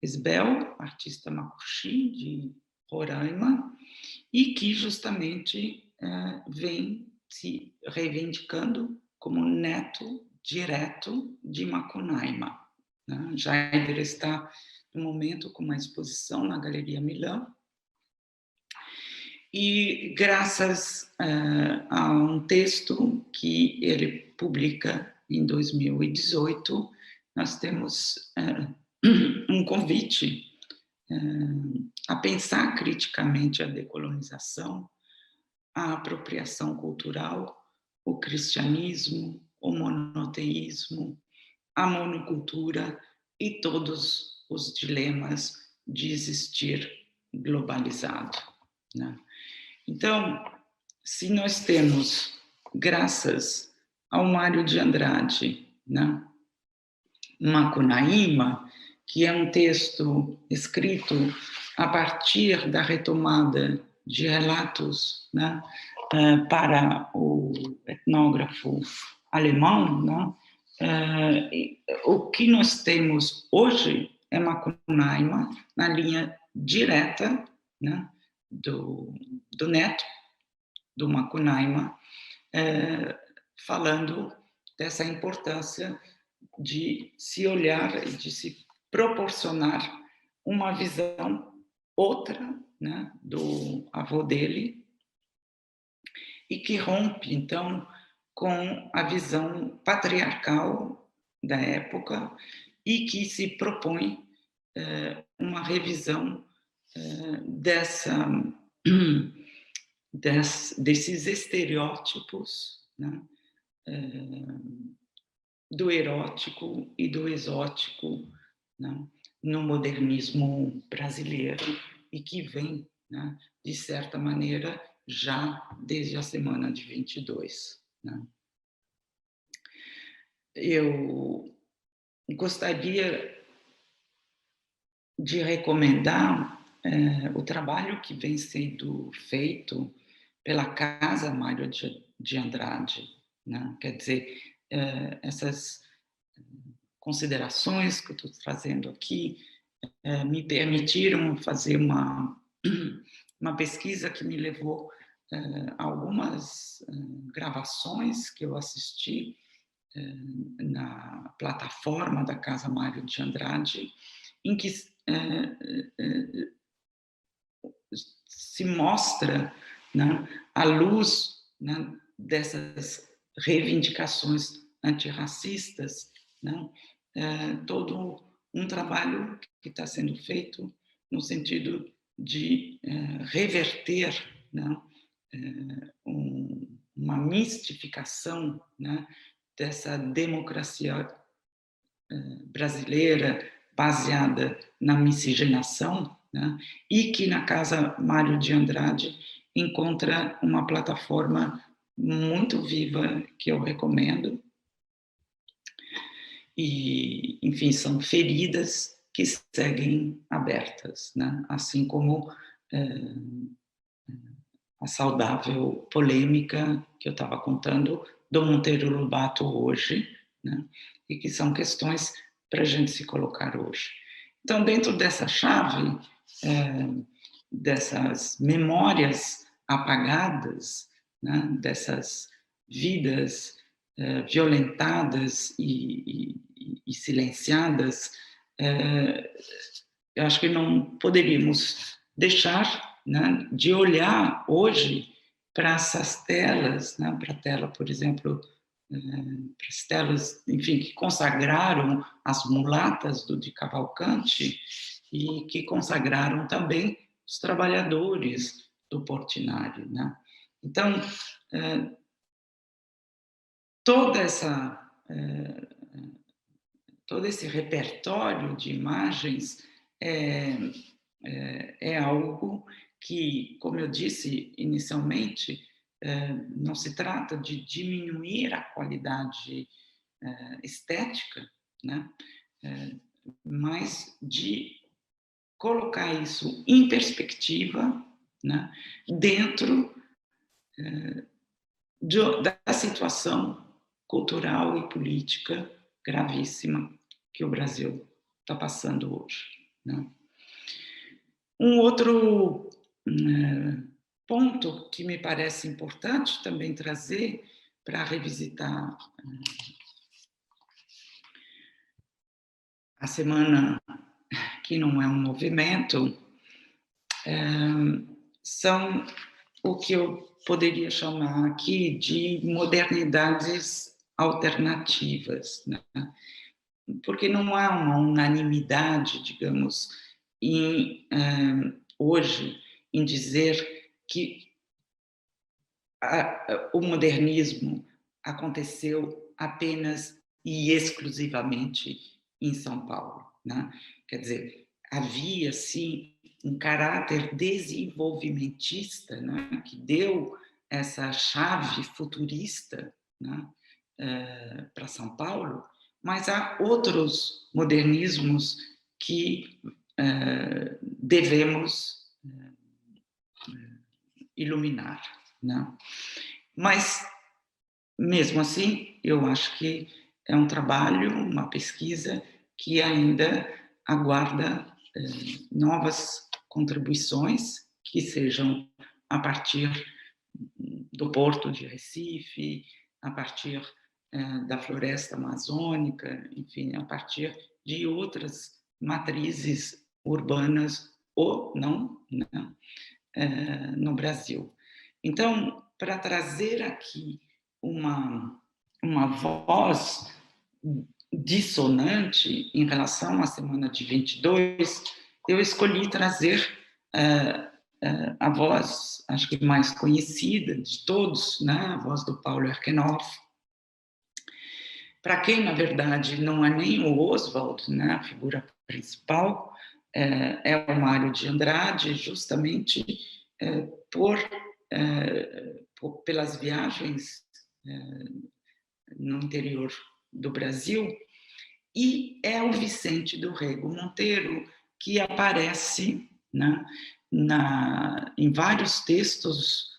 Esbel, artista macuxi de Roraima, e que justamente vem se reivindicando como neto direto de Macunaíma, né? Jaider está, no momento, com uma exposição na Galeria Milã, e graças a um texto que ele publica em 2018, nós temos um convite a pensar criticamente a decolonização, a apropriação cultural, o cristianismo, o monoteísmo, a monocultura e todos os dilemas de existir globalizado, né? Então, se nós temos, graças ao Mário de Andrade, né, Macunaíma, que é um texto escrito a partir da retomada de relatos, né, para o etnógrafo alemão, né? O que nós temos hoje é Macunaíma na linha direta, né, do neto do Macunaíma, falando dessa importância de se olhar e de se proporcionar uma visão outra, né, do avô dele, e que rompe, então, com a visão patriarcal da época e que se propõe uma revisão desses estereótipos, né, do erótico e do exótico, né, no modernismo brasileiro, e que vem, né, de certa maneira, já desde a semana de 22. Né. Eu gostaria de recomendar o trabalho que vem sendo feito pela Casa Mário de Andrade, né? Quer dizer, essas considerações que eu estou trazendo aqui me permitiram fazer uma pesquisa que me levou a algumas gravações que eu assisti na plataforma da Casa Mário de Andrade, em que se mostra, né, à luz, né, dessas reivindicações antirracistas, né, todo um trabalho que está sendo feito no sentido de reverter, né, uma mistificação, né, dessa democracia brasileira baseada na miscigenação, né, e que na Casa Mário de Andrade encontra uma plataforma muito viva que eu recomendo. E, enfim, são feridas que seguem abertas, né, assim como a saudável polêmica que eu estava contando do Monteiro Lobato hoje, né, e que são questões para a gente se colocar hoje. Então, dentro dessa chave, dessas memórias apagadas, né, dessas vidas violentadas e silenciadas, eu acho que não poderíamos deixar, né, de olhar hoje para essas telas, né, para a tela, por exemplo, para as telas, enfim, que consagraram as mulatas do de Cavalcante e que consagraram também os trabalhadores do Portinari, né? Então, todo esse repertório de imagens é algo que, como eu disse inicialmente, não se trata de diminuir a qualidade estética, né? Mas de colocar isso em perspectiva, né? Dentro da situação cultural e política gravíssima que o Brasil está passando hoje, né? Um outro ponto que me parece importante também trazer para revisitar a semana que não é um movimento, são o que eu poderia chamar aqui de modernidades alternativas, né? Porque não há uma unanimidade, digamos, hoje em dizer que o modernismo aconteceu apenas e exclusivamente em São Paulo, né? Quer dizer, havia, sim, um caráter desenvolvimentista, né, que deu essa chave futurista, né, para São Paulo, mas há outros modernismos que devemos iluminar, né? Mas, mesmo assim, eu acho que é um trabalho, uma pesquisa que ainda aguarda novas contribuições que sejam a partir do Porto de Recife, a partir da floresta amazônica, enfim, a partir de outras matrizes urbanas ou não, né, no Brasil. Então, para trazer aqui uma voz dissonante em relação à semana de 22, eu escolhi trazer a voz, acho que mais conhecida de todos, né? A voz do Paulo Erkenhoff, para quem, na verdade, não é nem o Oswald, né, a figura principal, é o Mário de Andrade, justamente pelas viagens no interior do Brasil, e é o Vicente do Rego Monteiro que aparece, né, em vários textos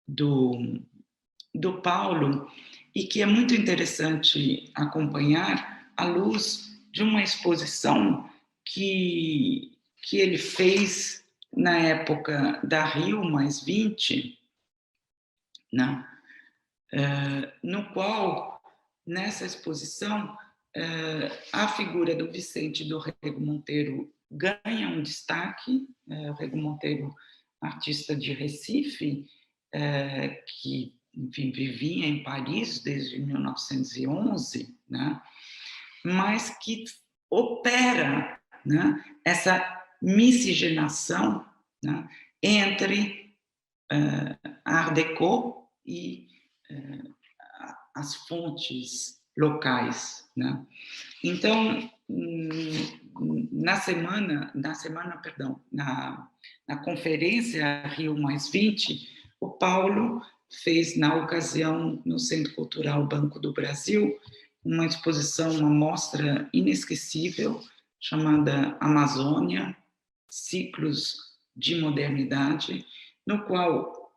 do Paulo, e que é muito interessante acompanhar à luz de uma exposição que ele fez na época da Rio +20, né? No qual, nessa exposição, a figura do Vicente do Rego Monteiro ganha um destaque. O Rego Monteiro, artista de Recife, que, enfim, vivia em Paris desde 1911, né? Mas que opera, né, essa miscigenação, né, entre Art Deco e as fontes locais, né? Então, na conferência Rio +20, o Paulo fez, na ocasião, no Centro Cultural Banco do Brasil, uma exposição, uma mostra inesquecível, chamada Amazônia, Ciclos de Modernidade, no qual,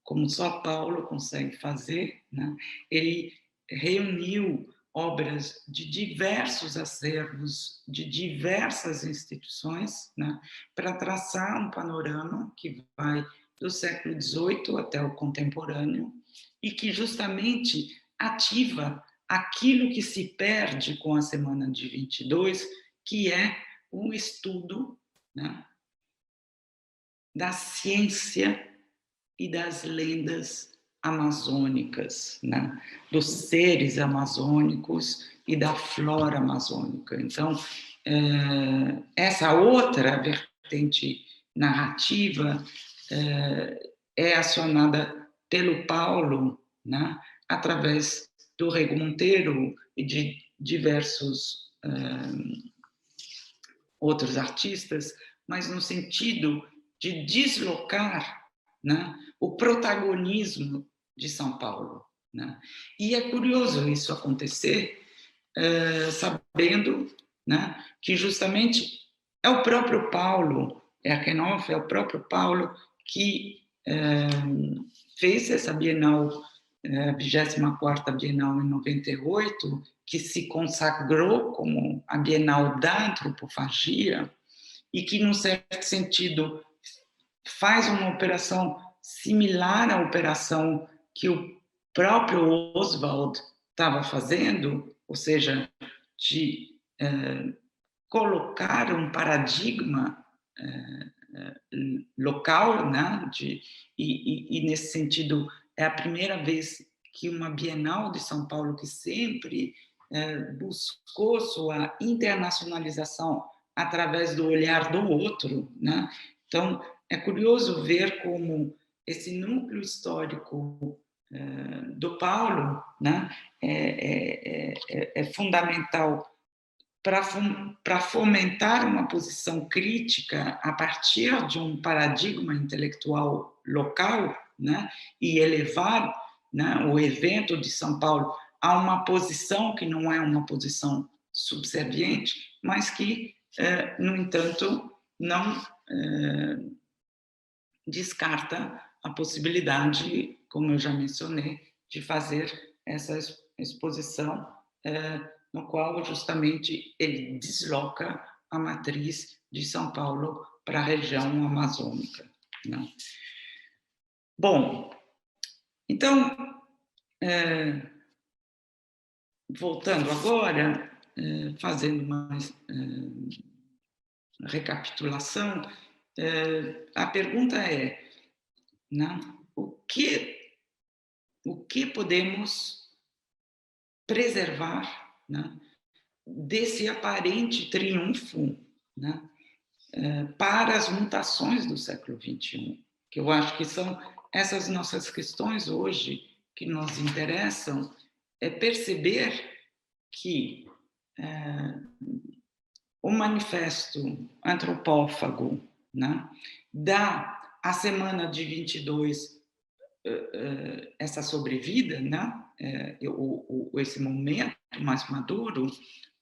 como só Paulo consegue fazer, né, ele reuniu obras de diversos acervos, de diversas instituições, né, para traçar um panorama que vai do século XVIII até o contemporâneo e que justamente ativa aquilo que se perde com a Semana de 22, que é um estudo, né, da ciência e das lendas amazônicas, né? Dos seres amazônicos e da flora amazônica. Então, essa outra vertente narrativa é acionada pelo Paulo, né? Através do Rego Monteiro e de diversos outros artistas, mas no sentido de deslocar, né, o protagonismo de São Paulo, né? E é curioso isso acontecer, sabendo, né, que justamente é o próprio Paulo Erkenhoff, é o próprio Paulo que fez essa Bienal, a 24ª Bienal em 98, que se consagrou como a Bienal da Antropofagia e que, num certo sentido, faz uma operação similar à operação que o próprio Oswald estava fazendo, ou seja, de colocar um paradigma local, né? E, nesse sentido, é a primeira vez que uma Bienal de São Paulo, que sempre buscou sua internacionalização através do olhar do outro, né? Então, é curioso ver como esse núcleo histórico do Paulo, né, é fundamental para fomentar uma posição crítica a partir de um paradigma intelectual local, né, e elevar, né, o evento de São Paulo a uma posição que não é uma posição subserviente, mas que, no entanto, não descarta a possibilidade, como eu já mencionei, de fazer essa exposição, no qual justamente ele desloca a matriz de São Paulo para a região amazônica, né? Bom, então, voltando agora, fazendo uma recapitulação, a pergunta é, né, o que podemos preservar, né, desse aparente triunfo, né, para as mutações do século XXI, que eu acho que são essas nossas questões hoje que nos interessam, é perceber que o manifesto antropófago, né, dá à semana de 22 essa sobrevida, né, esse momento mais maduro.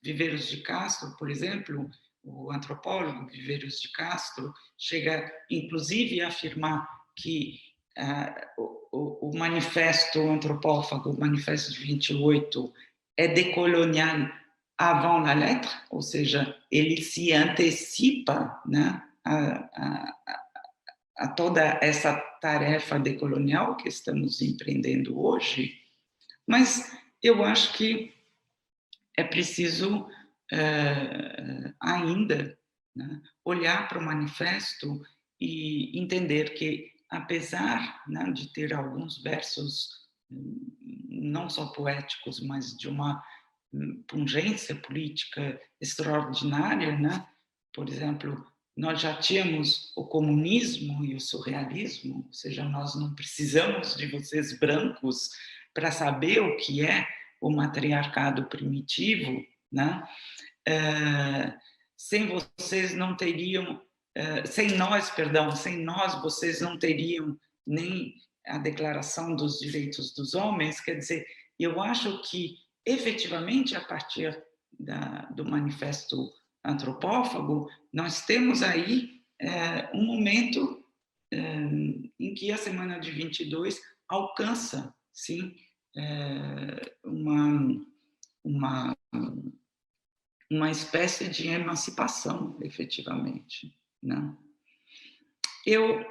Viveiros de Castro, por exemplo, o antropólogo Viveiros de Castro chega, inclusive, a afirmar que o manifesto antropófago, o manifesto de 28, é decolonial avant la lettre, ou seja, ele se antecipa, né, a toda essa tarefa decolonial que estamos empreendendo hoje, mas eu acho que é preciso ainda, né, olhar para o manifesto e entender que, apesar, né, de ter alguns versos não só poéticos, mas de uma pungência política extraordinária, né? Por exemplo, nós já tínhamos o comunismo e o surrealismo, ou seja, nós não precisamos de vocês brancos para saber o que é o matriarcado primitivo, né? Sem vocês não teriam, sem nós, vocês não teriam nem a Declaração dos Direitos dos Homens. Quer dizer, eu acho que, efetivamente, a partir do manifesto antropófago, nós temos aí um momento em que a semana de 22 alcança, sim, uma espécie de emancipação, efetivamente, né? Eu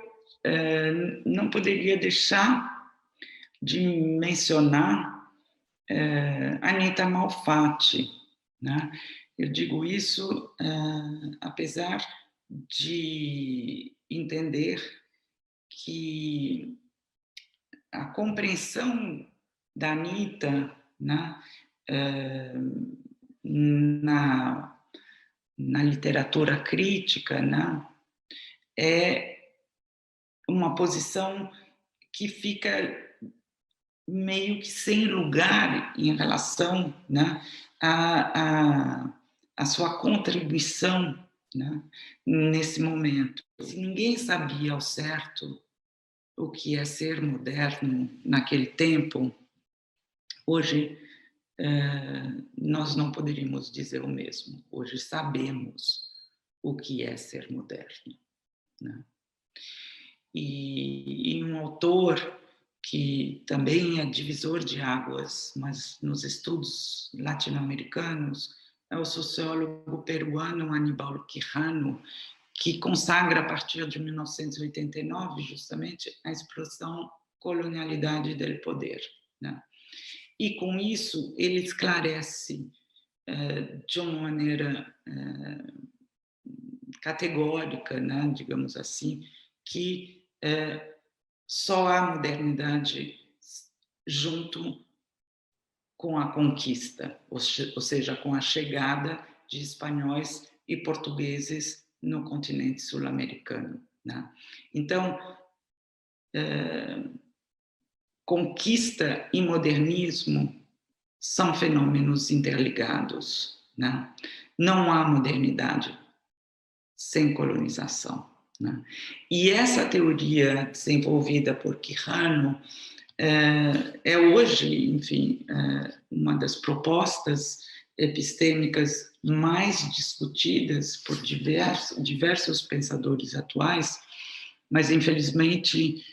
não poderia deixar de mencionar Anita Malfatti, né? Eu digo isso apesar de entender que a compreensão da Anita, né, na literatura crítica, né, é uma posição que fica meio que sem lugar em relação, né, à sua contribuição, né, nesse momento. Ninguém sabia ao certo o que é ser moderno naquele tempo. Hoje, nós não poderíamos dizer o mesmo. Hoje sabemos o que é ser moderno, né? E um autor que também é divisor de águas, mas nos estudos latino-americanos, é o sociólogo peruano Aníbal Quijano, que consagra, a partir de 1989, justamente, a expressão colonialidade del poder, né? E, com isso, ele esclarece de uma maneira categórica, né, digamos assim, que só há modernidade junto com a conquista, ou seja, com a chegada de espanhóis e portugueses no continente sul-americano, né? Então, conquista e modernismo são fenômenos interligados, né? Não há modernidade sem colonização, né? E essa teoria desenvolvida por Quijano é hoje, enfim, uma das propostas epistêmicas mais discutidas por diversos pensadores atuais, mas, infelizmente,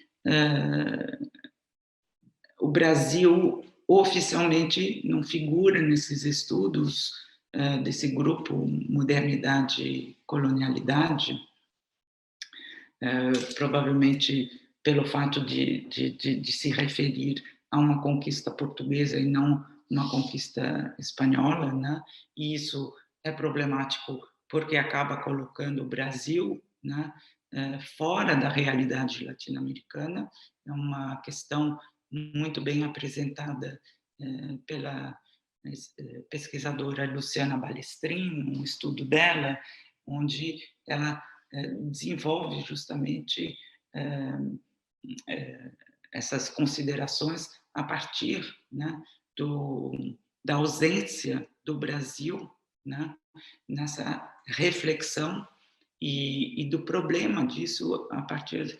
o Brasil oficialmente não figura nesses estudos desse grupo Modernidade e Colonialidade, provavelmente pelo fato de se referir a uma conquista portuguesa e não uma conquista espanhola, né? E isso é problemático porque acaba colocando o Brasil, né, fora da realidade latino-americana. É uma questão muito bem apresentada pela pesquisadora Luciana Balestrin, um estudo dela, onde ela desenvolve justamente essas considerações a partir, né, da ausência do Brasil, né, nessa reflexão e do problema disso a partir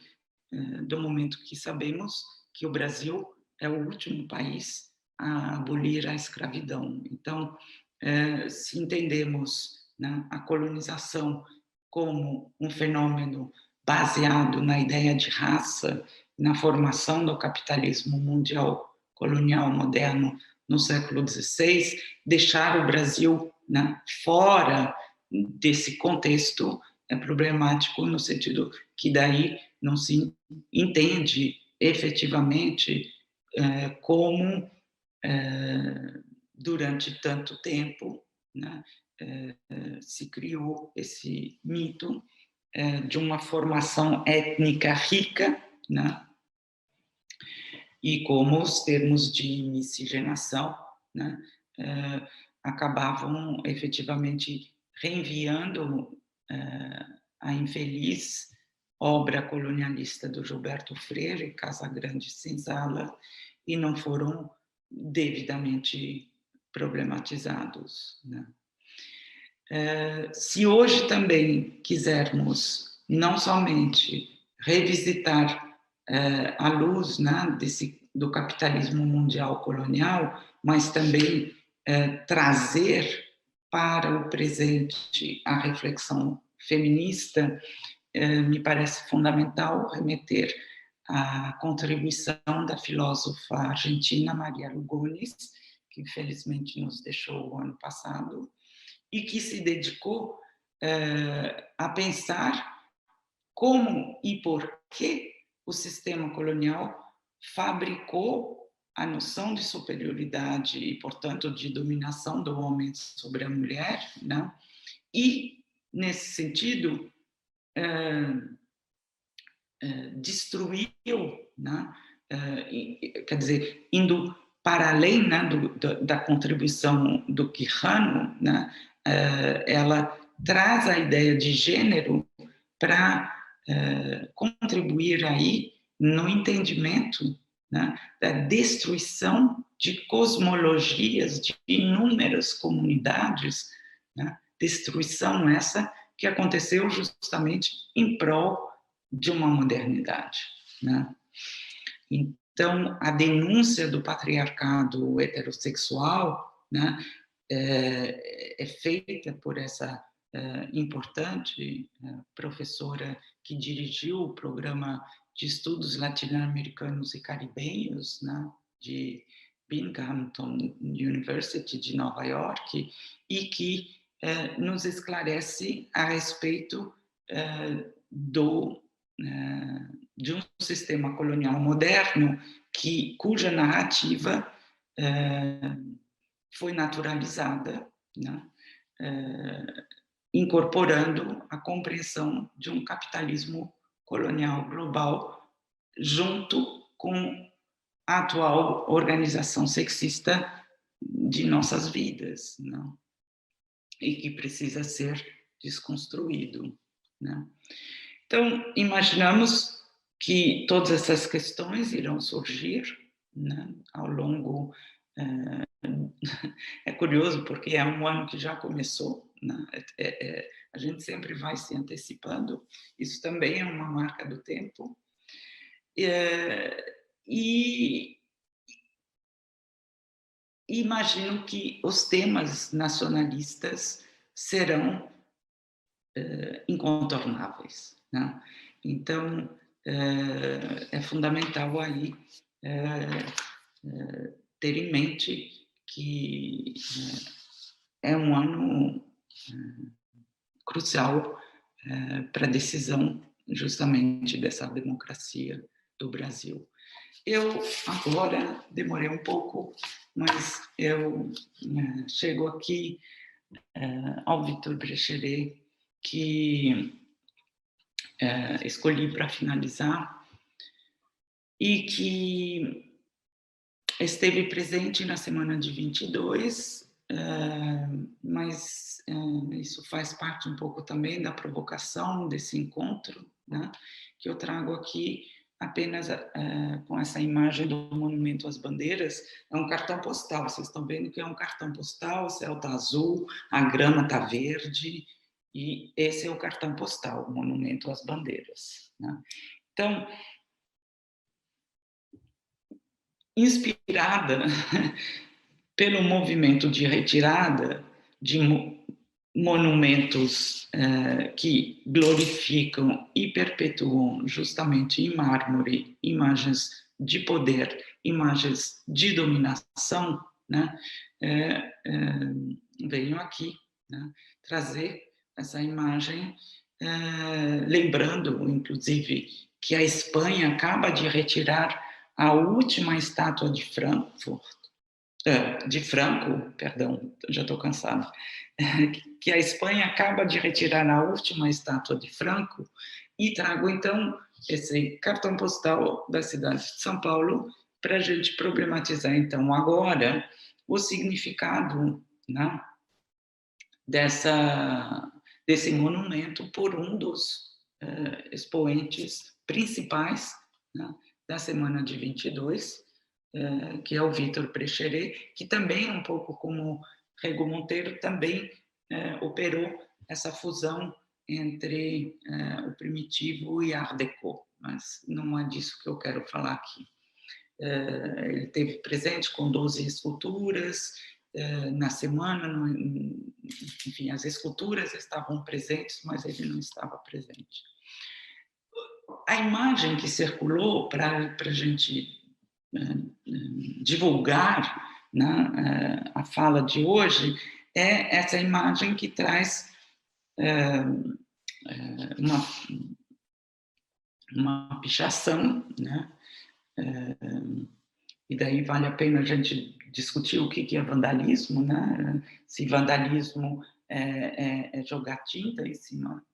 do momento que sabemos que o Brasil é o último país a abolir a escravidão. Então, se entendemos, né, a colonização como um fenômeno baseado na ideia de raça, na formação do capitalismo mundial colonial moderno no século XVI, deixar o Brasil, né, fora desse contexto é problemático no sentido que daí não se entende efetivamente como durante tanto tempo, né, se criou esse mito de uma formação étnica rica, né, e como os termos de miscigenação, né, acabavam efetivamente reenviando a infeliz obra colonialista do Gilberto Freire, Casagrande Senzala, e não foram devidamente problematizados, né? Se hoje também quisermos não somente revisitar à luz, né, do capitalismo mundial colonial, mas também trazer para o presente a reflexão feminista, me parece fundamental remeter à contribuição da filósofa argentina Maria Lugones, que infelizmente nos deixou o ano passado, e que se dedicou a pensar como e por que o sistema colonial fabricou a noção de superioridade e, portanto, de dominação do homem sobre a mulher, né? E, nesse sentido, destruiu, né? Quer dizer, indo para além, né, da contribuição do Quijano, né, ela traz a ideia de gênero para contribuir aí no entendimento, né, da destruição de cosmologias de inúmeras comunidades, né, destruição essa que aconteceu justamente em prol de uma modernidade, né? Então, a denúncia do patriarcado heterossexual, né, é feita por essa importante professora que dirigiu o programa de estudos latino-americanos e caribenhos, né, de Binghamton University de Nova York, e que nos esclarece a respeito de um sistema colonial moderno cuja narrativa foi naturalizada, né, incorporando a compreensão de um capitalismo colonial global junto com a atual organização sexista de nossas vidas, né, e que precisa ser desconstruído, né. Então, imaginamos que todas essas questões irão surgir, né, ao longo... É curioso, porque é um ano que já começou, né? A gente sempre vai se antecipando, isso também é uma marca do tempo. E imagino que os temas nacionalistas serão incontornáveis, né? Então, é fundamental aí ter em mente que é um ano crucial para a decisão justamente dessa democracia do Brasil. Eu agora demorei um pouco, mas eu chego aqui ao Victor Brecheret, que escolhi para finalizar e que esteve presente na semana de 22, mas isso faz parte um pouco também da provocação desse encontro, né, que eu trago aqui apenas com essa imagem do Monumento às Bandeiras. É um cartão postal, vocês estão vendo que é um cartão postal, o céu está azul, a grama está verde, e esse é o cartão postal, o Monumento às Bandeiras, né? Então, inspirada pelo movimento de retirada de monumentos que glorificam e perpetuam justamente em mármore imagens de poder, imagens de dominação, né? Venho aqui, né, trazer essa imagem, lembrando, inclusive, que a Espanha acaba de retirar a última estátua de Franco, perdão, já estou cansado, que a Espanha acaba de retirar a última estátua de Franco, e trago, então, esse cartão postal da cidade de São Paulo para a gente problematizar, então, agora, o significado, né, desse monumento por um dos expoentes principais, né, da semana de 22, que é o Victor Brecheret, que também, um pouco como Rego Monteiro, também operou essa fusão entre o primitivo e Art Deco, mas não é disso que eu quero falar aqui. Ele esteve presente com 12 esculturas na semana, enfim, as esculturas estavam presentes, mas ele não estava presente. A imagem que circulou para a gente divulgar, né, a fala de hoje é essa imagem que traz uma pichação, né? E daí vale a pena a gente discutir o que é vandalismo, né? Se vandalismo é jogar tinta em cima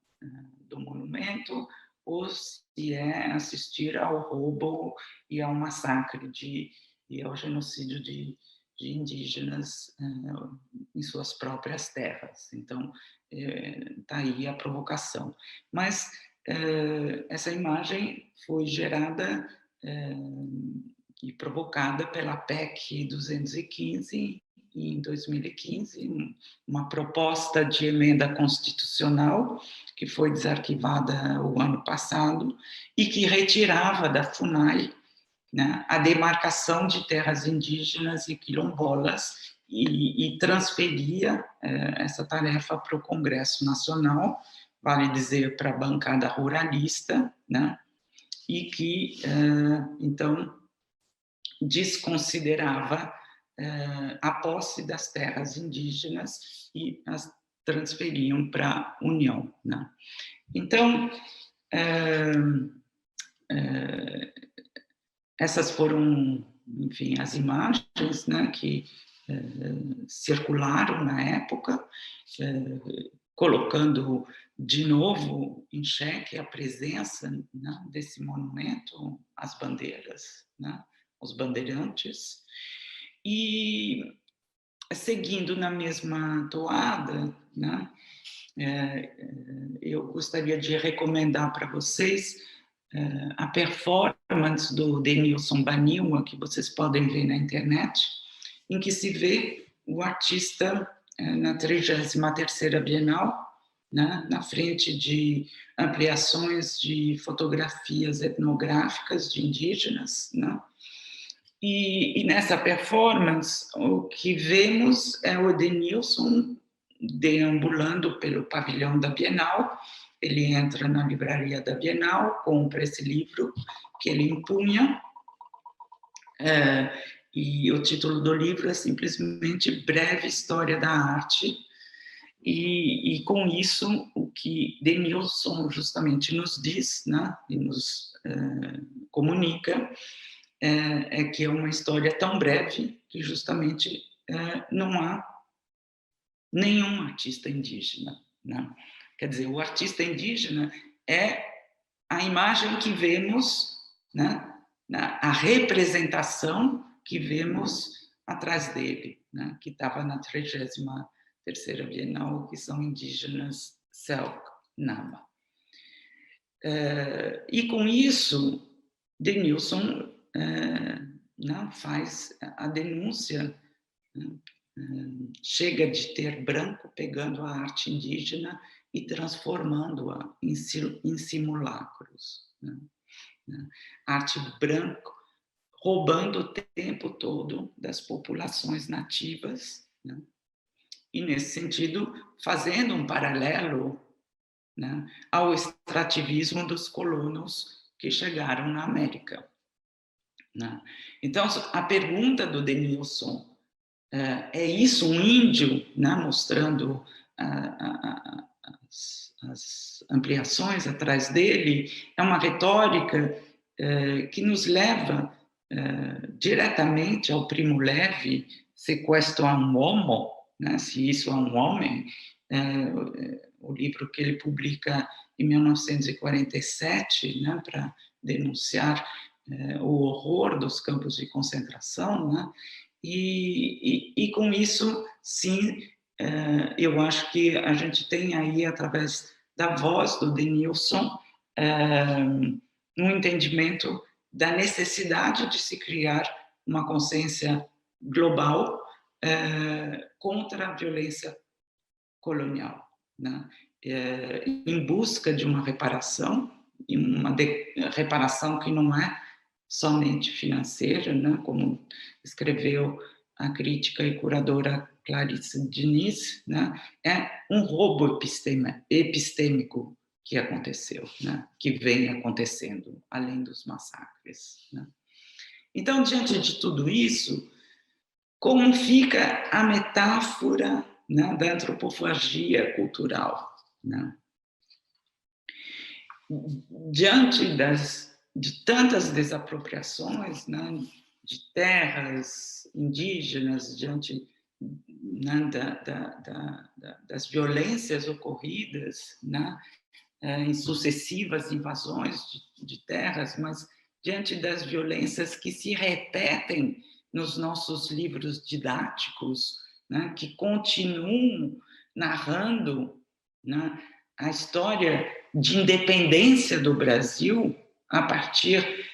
do monumento, ou se é assistir ao roubo e ao massacre e ao genocídio de indígenas em suas próprias terras. Então, está aí a provocação. Mas essa imagem foi gerada e provocada pela PEC 215, em 2015, uma proposta de emenda constitucional que foi desarquivada o ano passado e que retirava da FUNAI, né, a demarcação de terras indígenas e quilombolas e transferia essa tarefa para o Congresso Nacional, vale dizer, para a bancada ruralista, né, e que, então, desconsiderava a posse das terras indígenas e as transferiam para a União, né? Então, essas foram, enfim, as imagens, né, que circularam na época, colocando de novo em xeque a presença, né, desse monumento às bandeiras, né, os bandeirantes, e seguindo na mesma toada, né, eu gostaria de recomendar para vocês a performance do Denilson Baniwa, que vocês podem ver na internet, em que se vê o artista na 33ª Bienal, né, na frente de ampliações de fotografias etnográficas de indígenas, né? E nessa performance, o que vemos é o Denilson deambulando pelo pavilhão da Bienal ele entra na livraria da Bienal, compra esse livro que ele empunha, e o título do livro é simplesmente Breve História da Arte, e com isso o que Denilson justamente nos diz, né, e nos comunica, é que é uma história tão breve que justamente não há nenhum artista indígena, né? Quer dizer, o artista indígena é a imagem que vemos, né, a representação que vemos atrás dele, né, que estava na 33ª Bienal, que são indígenas Selknam, Nama. E com isso, Denilson faz a denúncia, chega de ter branco pegando a arte indígena e transformando-a em simulacros. Arte branco roubando o tempo todo das populações nativas, né? E, nesse sentido, fazendo um paralelo, né, ao extrativismo dos colonos que chegaram na América, né? Então, a pergunta do Denilson é isso, um índio, né, mostrando as ampliações atrás dele, é uma retórica que nos leva diretamente ao Primo Levi, sequestro a um homo, né, se isso é um homem, o livro que ele publica em 1947, né, para denunciar o horror dos campos de concentração, né, e com isso, sim, eu acho que a gente tem aí, através da voz do Denilson, um entendimento da necessidade de se criar uma consciência global contra a violência colonial, né? Em busca de uma reparação, e uma reparação que não é somente financeira, né? Como escreveu a crítica e curadora Clarice Diniz, né? É um roubo epistêmico que aconteceu, né? Que vem acontecendo, além dos massacres, né? Então, diante de tudo isso, como fica a metáfora, né, da antropofagia cultural, né? Diante de tantas desapropriações, né, de terras indígenas, diante, né, das violências ocorridas, né, em sucessivas invasões de terras, mas diante das violências que se repetem nos nossos livros didáticos, né, que continuam narrando, né, a história de independência do Brasil a partir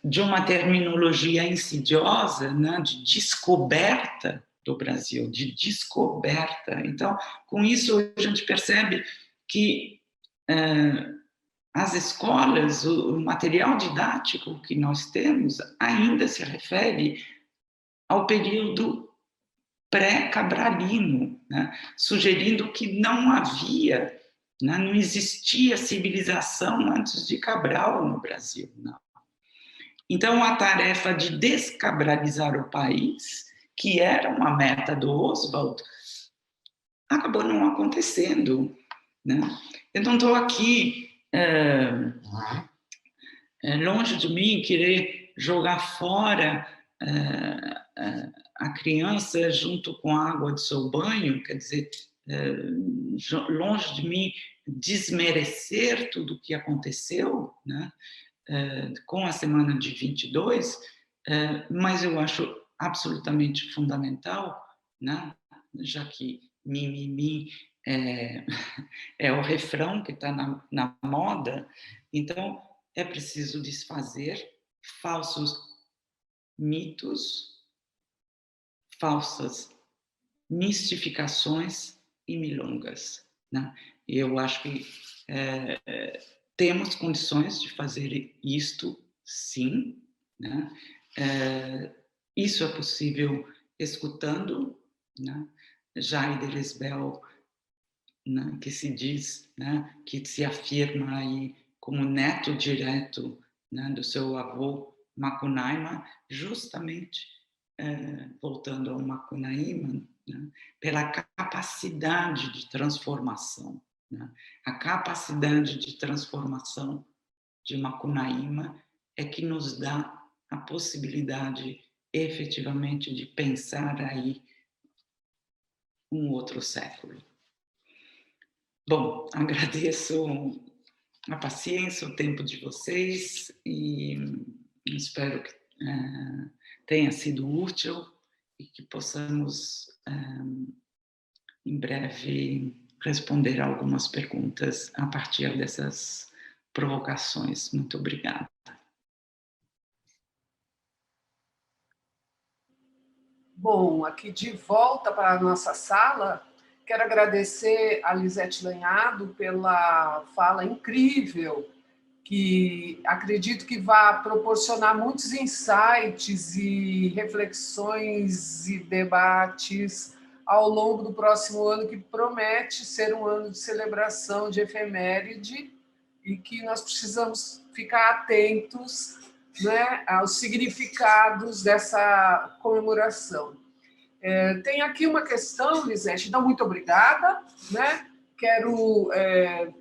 de uma terminologia insidiosa, né, de descoberta do Brasil, de descoberta. Então, com isso, a gente percebe que as escolas, o material didático que nós temos ainda se refere ao período pré-cabralino, né, sugerindo que não havia, né, não existia civilização antes de Cabral no Brasil, não. Então, a tarefa de descabralizar o país, que era uma meta do Oswald, acabou não acontecendo, né? Eu não estou aqui longe de mim querer jogar fora a criança junto com a água do seu banho, quer dizer, longe de mim desmerecer tudo o que aconteceu, né, com a semana de 22, mas eu acho absolutamente fundamental, né, já que mimimi é o refrão que está na moda, então é preciso desfazer falsos mitos, falsas mistificações e milongas, né? E eu acho que temos condições de fazer isto, sim, né? Isso é possível escutando, né? Jaide Lesbel né, que se diz, né, que se afirma aí como neto direto, né, do seu avô Macunaíma, justamente voltando ao Macunaíma, né, pela capacidade de transformação, né? A capacidade de transformação de Macunaíma é que nos dá a possibilidade efetivamente de pensar aí um outro século. Bom, agradeço a paciência, o tempo de vocês e espero que tenha sido útil e que possamos, em breve, responder a algumas perguntas a partir dessas provocações. Muito obrigada. Bom, aqui de volta para a nossa sala, quero agradecer a Lisete Lanhado pela fala incrível, que acredito que vai proporcionar muitos insights e reflexões e debates ao longo do próximo ano, que promete ser um ano de celebração de efeméride e que nós precisamos ficar atentos, né, aos significados dessa comemoração. Tem aqui uma questão, Lisete, então muito obrigada, né? Quero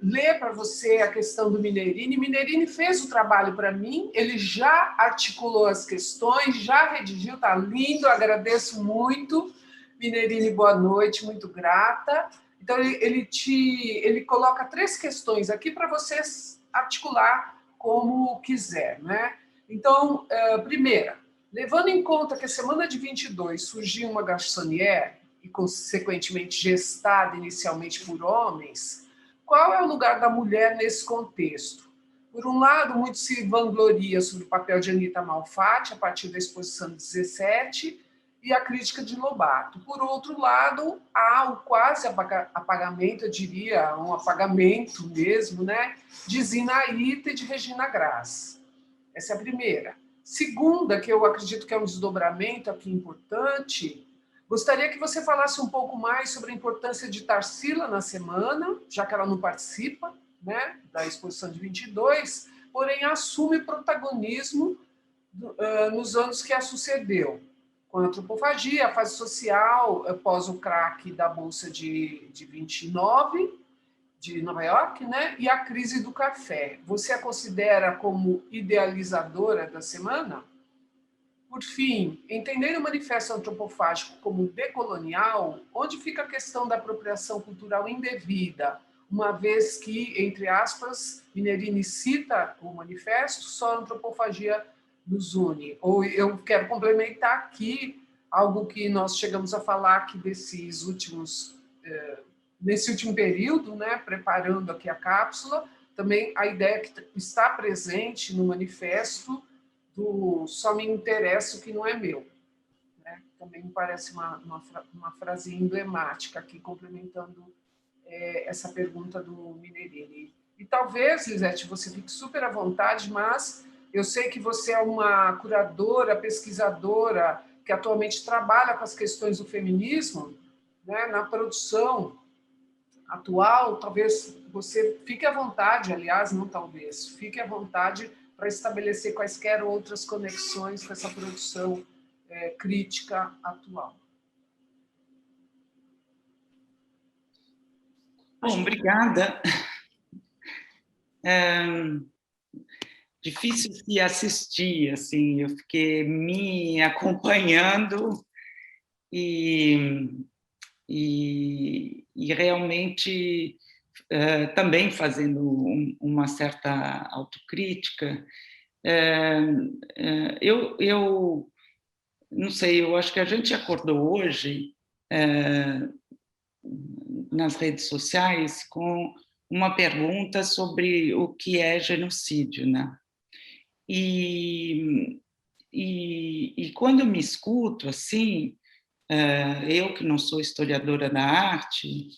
ler para você a questão do Minerini. Minerini fez o trabalho para mim, ele já articulou as questões, já redigiu, está lindo, agradeço muito. Minerini, boa noite, muito grata. Então, ele coloca 3 questões aqui para você articular como quiser, né? Então, primeira, levando em conta que a semana de 22 surgiu uma garçonnière, e consequentemente gestada inicialmente por homens, qual é o lugar da mulher nesse contexto? Por um lado, muito se vangloria sobre o papel de Anita Malfatti a partir da exposição de 17 e a crítica de Lobato. Por outro lado, há o quase apagamento, eu diria, um apagamento mesmo, né, de Zinaíta e de Regina Graça. Essa é a primeira. Segunda, que eu acredito que é um desdobramento aqui importante, gostaria que você falasse um pouco mais sobre a importância de Tarsila na semana, já que ela não participa, né, da exposição de 22, porém assume protagonismo nos anos que a sucedeu, com a antropofagia, a fase social, após o craque da Bolsa de 29, de Nova York, né? E a crise do café. Você a considera como idealizadora da semana? Por fim, entender o manifesto antropofágico como decolonial, onde fica a questão da apropriação cultural indevida, uma vez que, entre aspas, Minerini cita o manifesto, só a antropofagia nos une. Ou eu quero complementar aqui algo que nós chegamos a falar aqui desses últimos nesse último período, né, preparando aqui a cápsula, também a ideia que está presente no manifesto do só me interessa o que não é meu. Né? Também me parece uma frase emblemática aqui, complementando essa pergunta do Minerini. E talvez, Lisete, você fique super à vontade, mas eu sei que você é uma curadora, pesquisadora, que atualmente trabalha com as questões do feminismo, né, na produção atual, talvez você fique à vontade, aliás, não talvez, fique à vontade para estabelecer quaisquer outras conexões com essa produção crítica atual. Bom, obrigada. Difícil se assistir, assim, eu fiquei me acompanhando e realmente também fazendo uma certa autocrítica. Eu não sei, eu acho que a gente acordou hoje nas redes sociais com uma pergunta sobre o que é genocídio, né? E quando eu me escuto assim, eu que não sou historiadora da arte,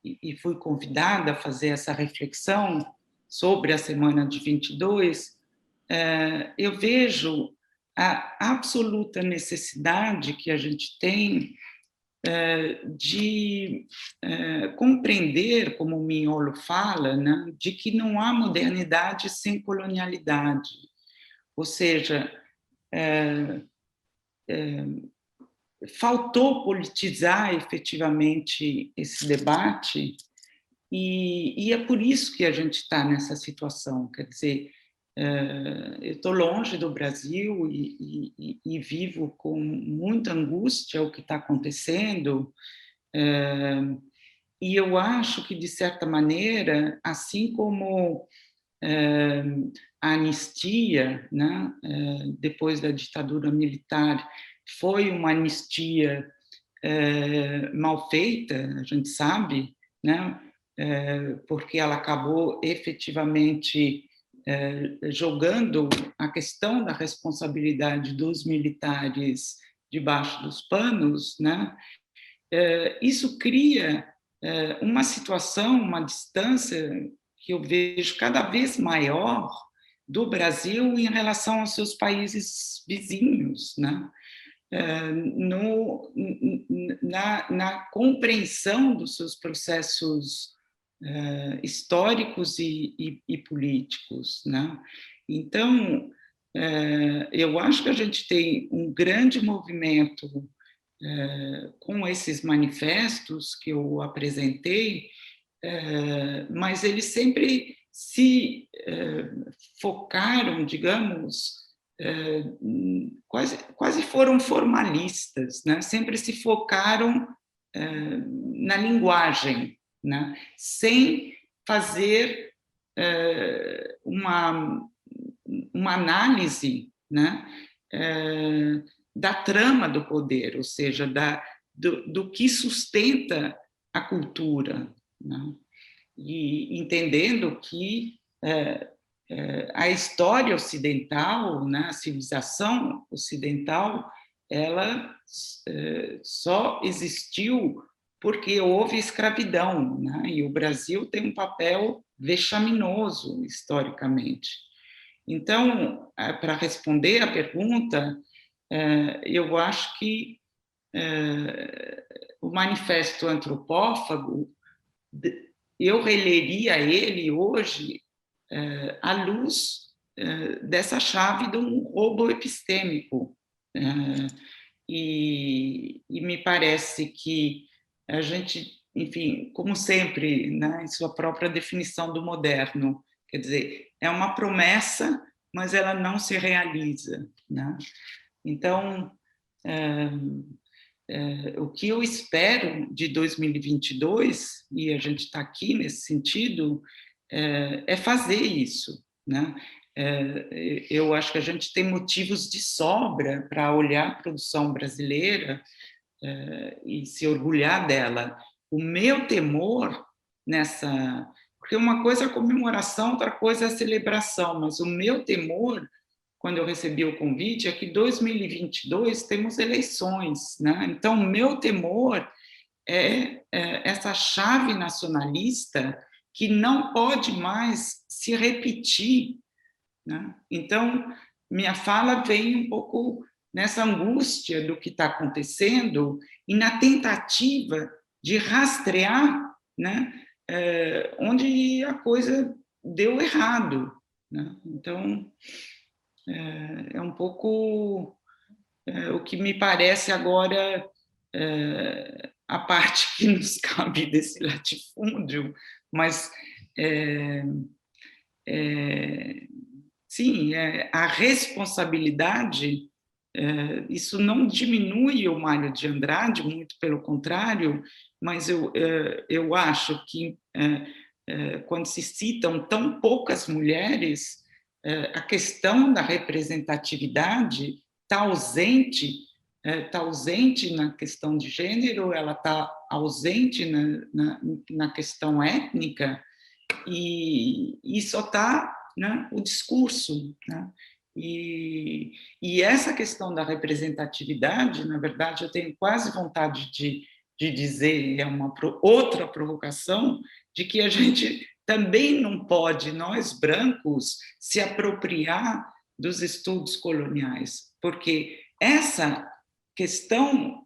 e fui convidada a fazer essa reflexão sobre a semana de 22, eu vejo a absoluta necessidade que a gente tem de compreender, como o Mignolo fala, né, de que não há modernidade sem colonialidade. Ou seja, faltou politizar efetivamente esse debate, e é por isso que a gente está nessa situação. Quer dizer, eu estou longe do Brasil e vivo com muita angústia o que está acontecendo, e eu acho que, de certa maneira, assim como a anistia, né, depois da ditadura militar, foi uma anistia mal feita, a gente sabe, né, porque ela acabou efetivamente jogando a questão da responsabilidade dos militares debaixo dos panos, né, isso cria uma situação, uma distância que eu vejo cada vez maior do Brasil em relação aos seus países vizinhos, né? Na compreensão dos seus processos históricos e políticos, né? Então, eu acho que a gente tem um grande movimento com esses manifestos que eu apresentei, mas eles sempre se focaram, digamos, quase foram formalistas, né? Sempre se focaram na linguagem, né? Sem fazer uma análise, né? Da trama do poder, ou seja, do que sustenta a cultura, né? E entendendo que a história ocidental, né, a civilização ocidental, ela só existiu porque houve escravidão, né? E o Brasil tem um papel vexaminoso historicamente. Então, para responder à pergunta, eu acho que o Manifesto Antropófago, eu releria ele hoje à luz dessa chave de um roubo epistêmico. E me parece que a gente, enfim, como sempre, né, em sua própria definição do moderno, quer dizer, é uma promessa, mas ela não se realiza, né? Então, o que eu espero de 2022, e a gente está aqui nesse sentido, é fazer isso, né? Eu acho que a gente tem motivos de sobra para olhar a produção brasileira e se orgulhar dela. O meu temor nessa... Porque uma coisa é a comemoração, outra coisa é a celebração, mas o meu temor, quando eu recebi o convite, é que em 2022 temos eleições, né? Então, o meu temor é essa chave nacionalista que não pode mais se repetir, né? Então, minha fala vem um pouco nessa angústia do que está acontecendo e na tentativa de rastrear, né, onde a coisa deu errado, né? Então, é um pouco o que me parece agora a parte que nos cabe desse latifúndio, mas sim, a responsabilidade, isso não diminui o Mário de Andrade, muito pelo contrário, mas eu acho que quando se citam tão poucas mulheres, a questão da representatividade está ausente na questão de gênero, ela está ausente na questão étnica, e só está, né, o discurso, né? E essa questão da representatividade, na verdade, eu tenho quase vontade de dizer, é uma outra provocação, de que a gente também não pode, nós brancos, se apropriar dos estudos coloniais, porque essa questão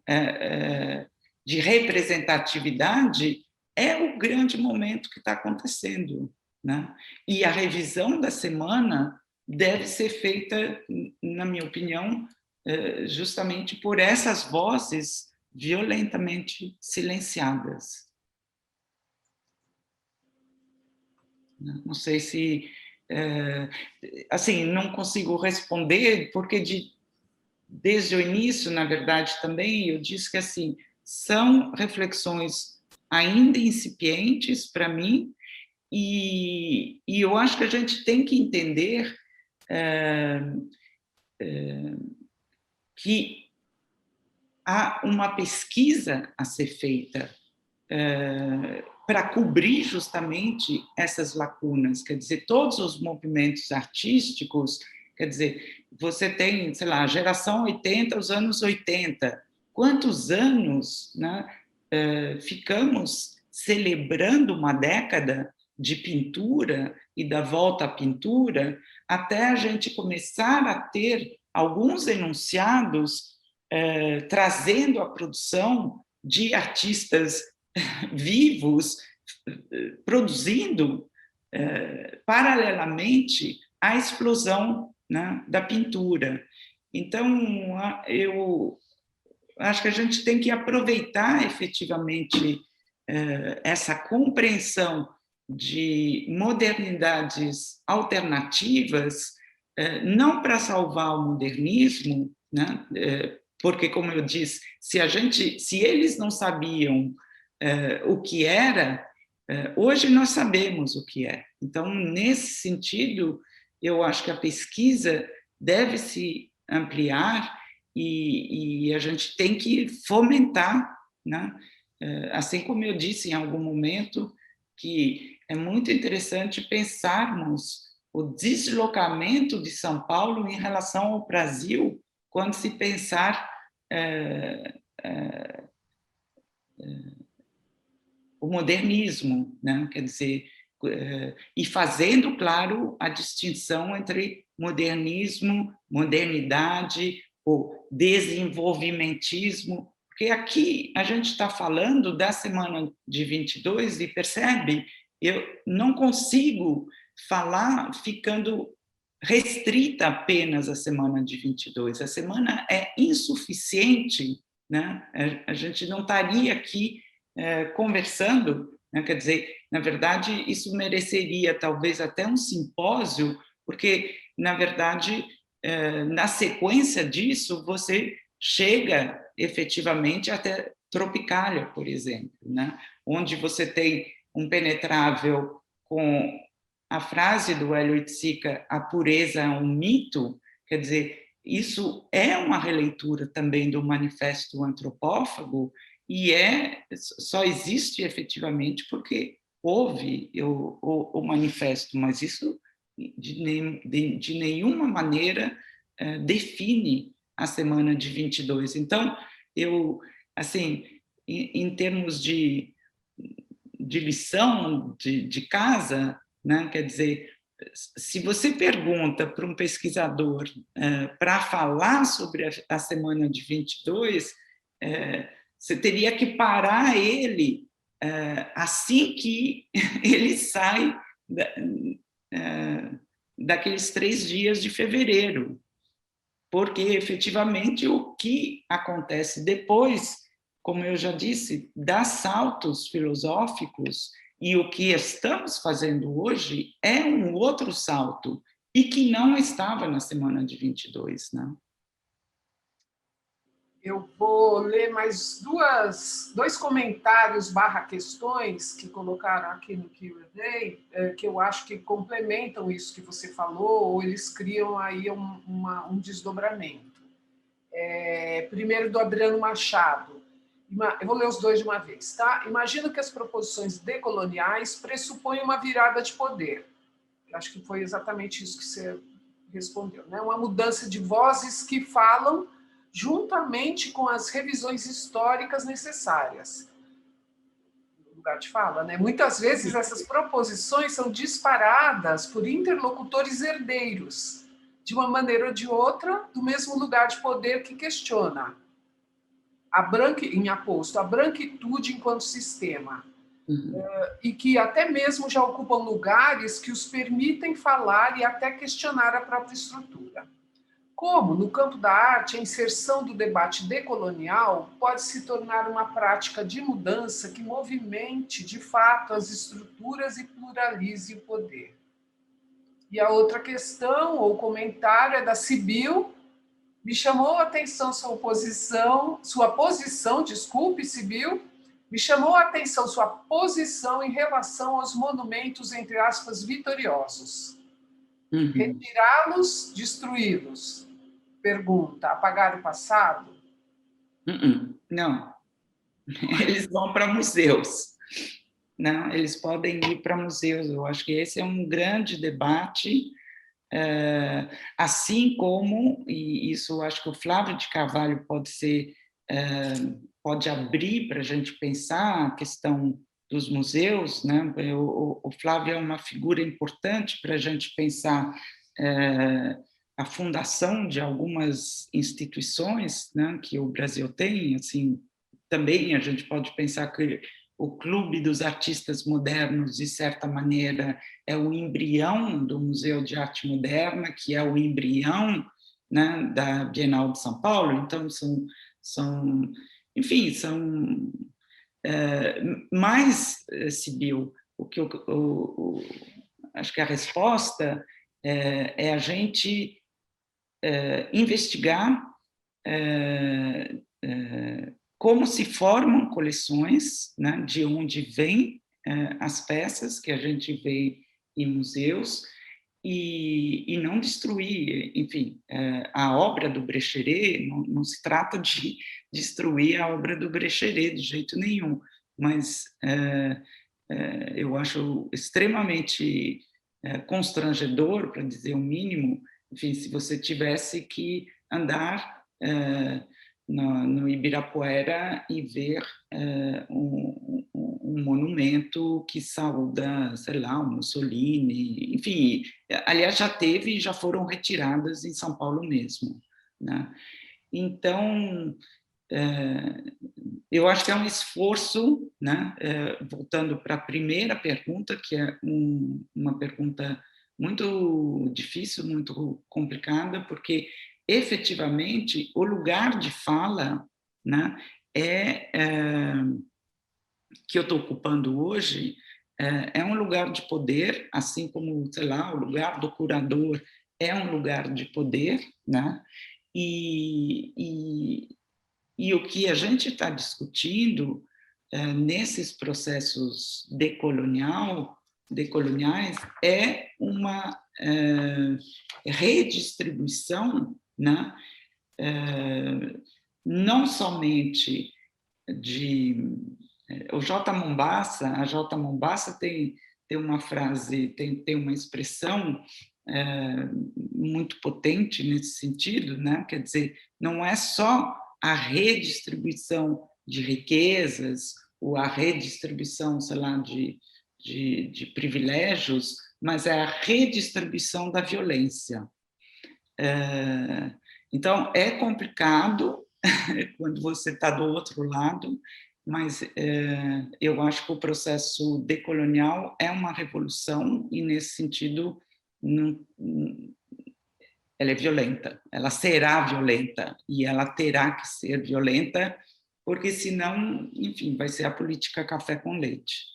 de representatividade, é o grande momento que está acontecendo, né? E a revisão da semana deve ser feita, na minha opinião, justamente por essas vozes violentamente silenciadas. Não sei se... assim, não consigo responder, porque desde o início, na verdade, também, eu disse que, assim, são reflexões ainda incipientes para mim, e eu acho que a gente tem que entender que há uma pesquisa a ser feita para cobrir justamente essas lacunas, quer dizer, todos os movimentos artísticos, quer dizer, você tem, sei lá, a geração 80, os anos 80, quantos anos, né, ficamos celebrando uma década de pintura e da volta à pintura, até a gente começar a ter alguns enunciados trazendo a produção de artistas vivos, produzindo paralelamente à explosão, né, da pintura. Então, eu acho que a gente tem que aproveitar efetivamente essa compreensão de modernidades alternativas, não para salvar o modernismo, né, porque, como eu disse, se eles não sabiam o que era, hoje nós sabemos o que é. Então, nesse sentido, eu acho que a pesquisa deve se ampliar e a gente tem que fomentar, né? Assim como eu disse em algum momento, que é muito interessante pensarmos o deslocamento de São Paulo em relação ao Brasil, quando se pensar o modernismo, né? Quer dizer, e fazendo, claro, a distinção entre modernismo, modernidade, o desenvolvimentismo, porque aqui a gente está falando da semana de 22 e percebe, eu não consigo falar ficando restrita apenas à semana de 22. A semana é insuficiente, né? A gente não estaria aqui conversando, né? Quer dizer, na verdade, isso mereceria talvez até um simpósio, porque, na verdade, na sequência disso, você chega efetivamente até Tropicália, por exemplo, né? Onde você tem um penetrável com a frase do Hélio Oiticica, a pureza é um mito, quer dizer, isso é uma releitura também do Manifesto Antropófago, e só existe efetivamente porque houve o manifesto, mas isso de nenhuma maneira define a semana de 22. Então, assim, em termos de lição de casa, né, quer dizer, se você pergunta para um pesquisador para falar sobre a semana de 22, você teria que parar ele assim que ele sai daqueles 3 dias de fevereiro, porque, efetivamente, o que acontece depois, como eu já disse, dá saltos filosóficos, e o que estamos fazendo hoje é um outro salto, e que não estava na semana de 22, né? Eu vou ler mais dois comentários / questões que colocaram aqui no Q&A, que eu acho que complementam isso que você falou, ou eles criam aí um desdobramento. Primeiro, do Adriano Machado. Eu vou ler os dois de uma vez, tá? Imagino que as proposições decoloniais pressupõem uma virada de poder. Eu acho que foi exatamente isso que você respondeu, né? Uma mudança de vozes que falam juntamente com as revisões históricas necessárias. No lugar de fala, né? Muitas vezes essas proposições são disparadas por interlocutores herdeiros, de uma maneira ou de outra, do mesmo lugar de poder que questiona. em aposto a branquitude enquanto sistema, e que até mesmo já ocupam lugares que os permitem falar e até questionar a própria estrutura. Como, no campo da arte, a inserção do debate decolonial pode se tornar uma prática de mudança que movimente, de fato, as estruturas e pluralize o poder. E a outra questão, ou comentário, é da Sibyl. Me chamou a atenção sua posição, desculpe, Sibyl, me chamou a atenção sua posição em relação aos monumentos, entre aspas, vitoriosos. Retirá-los, destruí-los. Pergunta, apagar o passado? Não, eles vão para museus. Não, eles podem ir para museus. Eu acho que esse é um grande debate, assim como, e isso acho que o Flávio de Carvalho pode abrir para a gente pensar a questão dos museus, né? O Flávio é uma figura importante para a gente pensar a fundação de algumas instituições, né, que o Brasil tem. Assim, também a gente pode pensar que o Clube dos Artistas Modernos, de certa maneira, é o embrião do Museu de Arte Moderna, que é o embrião, né, da Bienal de São Paulo. Então, enfim, são mais, Sibyl, o que acho que a resposta é a gente investigar como se formam coleções, né, de onde vêm as peças que a gente vê em museus, e não destruir, enfim, a obra do Brecheret. Não se trata de destruir a obra do Brecheret de jeito nenhum, mas eu acho extremamente constrangedor, para dizer o mínimo, enfim, se você tivesse que andar no Ibirapuera e ver um monumento que saúda, sei lá, o Mussolini, enfim, aliás, já teve e já foram retiradas em São Paulo mesmo, né? Então, eu acho que é um esforço, né? Voltando para a primeira pergunta, que é uma pergunta muito difícil, muito complicada, porque efetivamente o lugar de fala, né, que eu estou ocupando hoje é um lugar de poder, assim como, sei lá, o lugar do curador é um lugar de poder, né? E o que a gente está discutindo nesses processos decoloniais é uma redistribuição, né? Não somente de... a J. Mombassa tem uma frase, tem uma expressão muito potente nesse sentido, né? Quer dizer, não é só a redistribuição de riquezas ou a redistribuição, sei lá, de privilégios, mas é a redistribuição da violência. Então, é complicado quando você está do outro lado, mas eu acho que o processo decolonial é uma revolução e, nesse sentido, ela é violenta, ela será violenta e ela terá que ser violenta, porque senão, enfim, vai ser a política café com leite.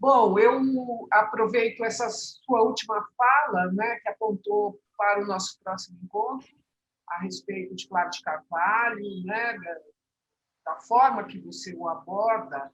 Bom, eu aproveito essa sua última fala, né, que apontou para o nosso próximo encontro, a respeito de Flávio de Carvalho, né, da forma que você o aborda,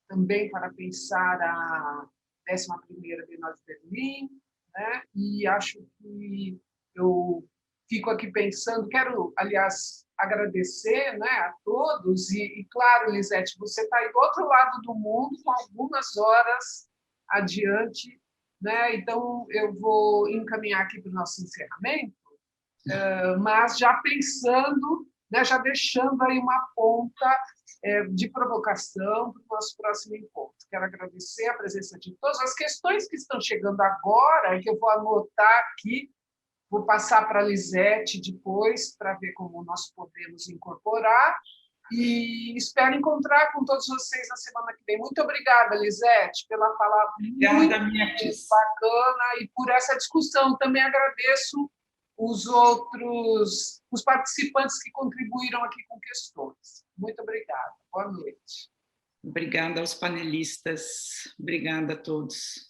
também para pensar a 11ª Bienal de Berlim, né? E acho que eu fico aqui pensando, quero, aliás, agradecer, né, a todos, e claro, Lisete, você está aí do outro lado do mundo, com algumas horas adiante, né? Então eu vou encaminhar aqui para o nosso encerramento, mas já pensando, né, já deixando aí uma ponta de provocação para o nosso próximo encontro. Quero agradecer a presença de todos. As questões que estão chegando agora, que eu vou anotar aqui, Vou passar para a Lisete depois, para ver como nós podemos incorporar. E espero encontrar com todos vocês na semana que vem. Muito obrigada, Lisete, pela palavra muito bacana e por essa discussão. Também agradeço os participantes que contribuíram aqui com questões. Muito obrigada. Boa noite. Obrigada aos panelistas. Obrigada a todos.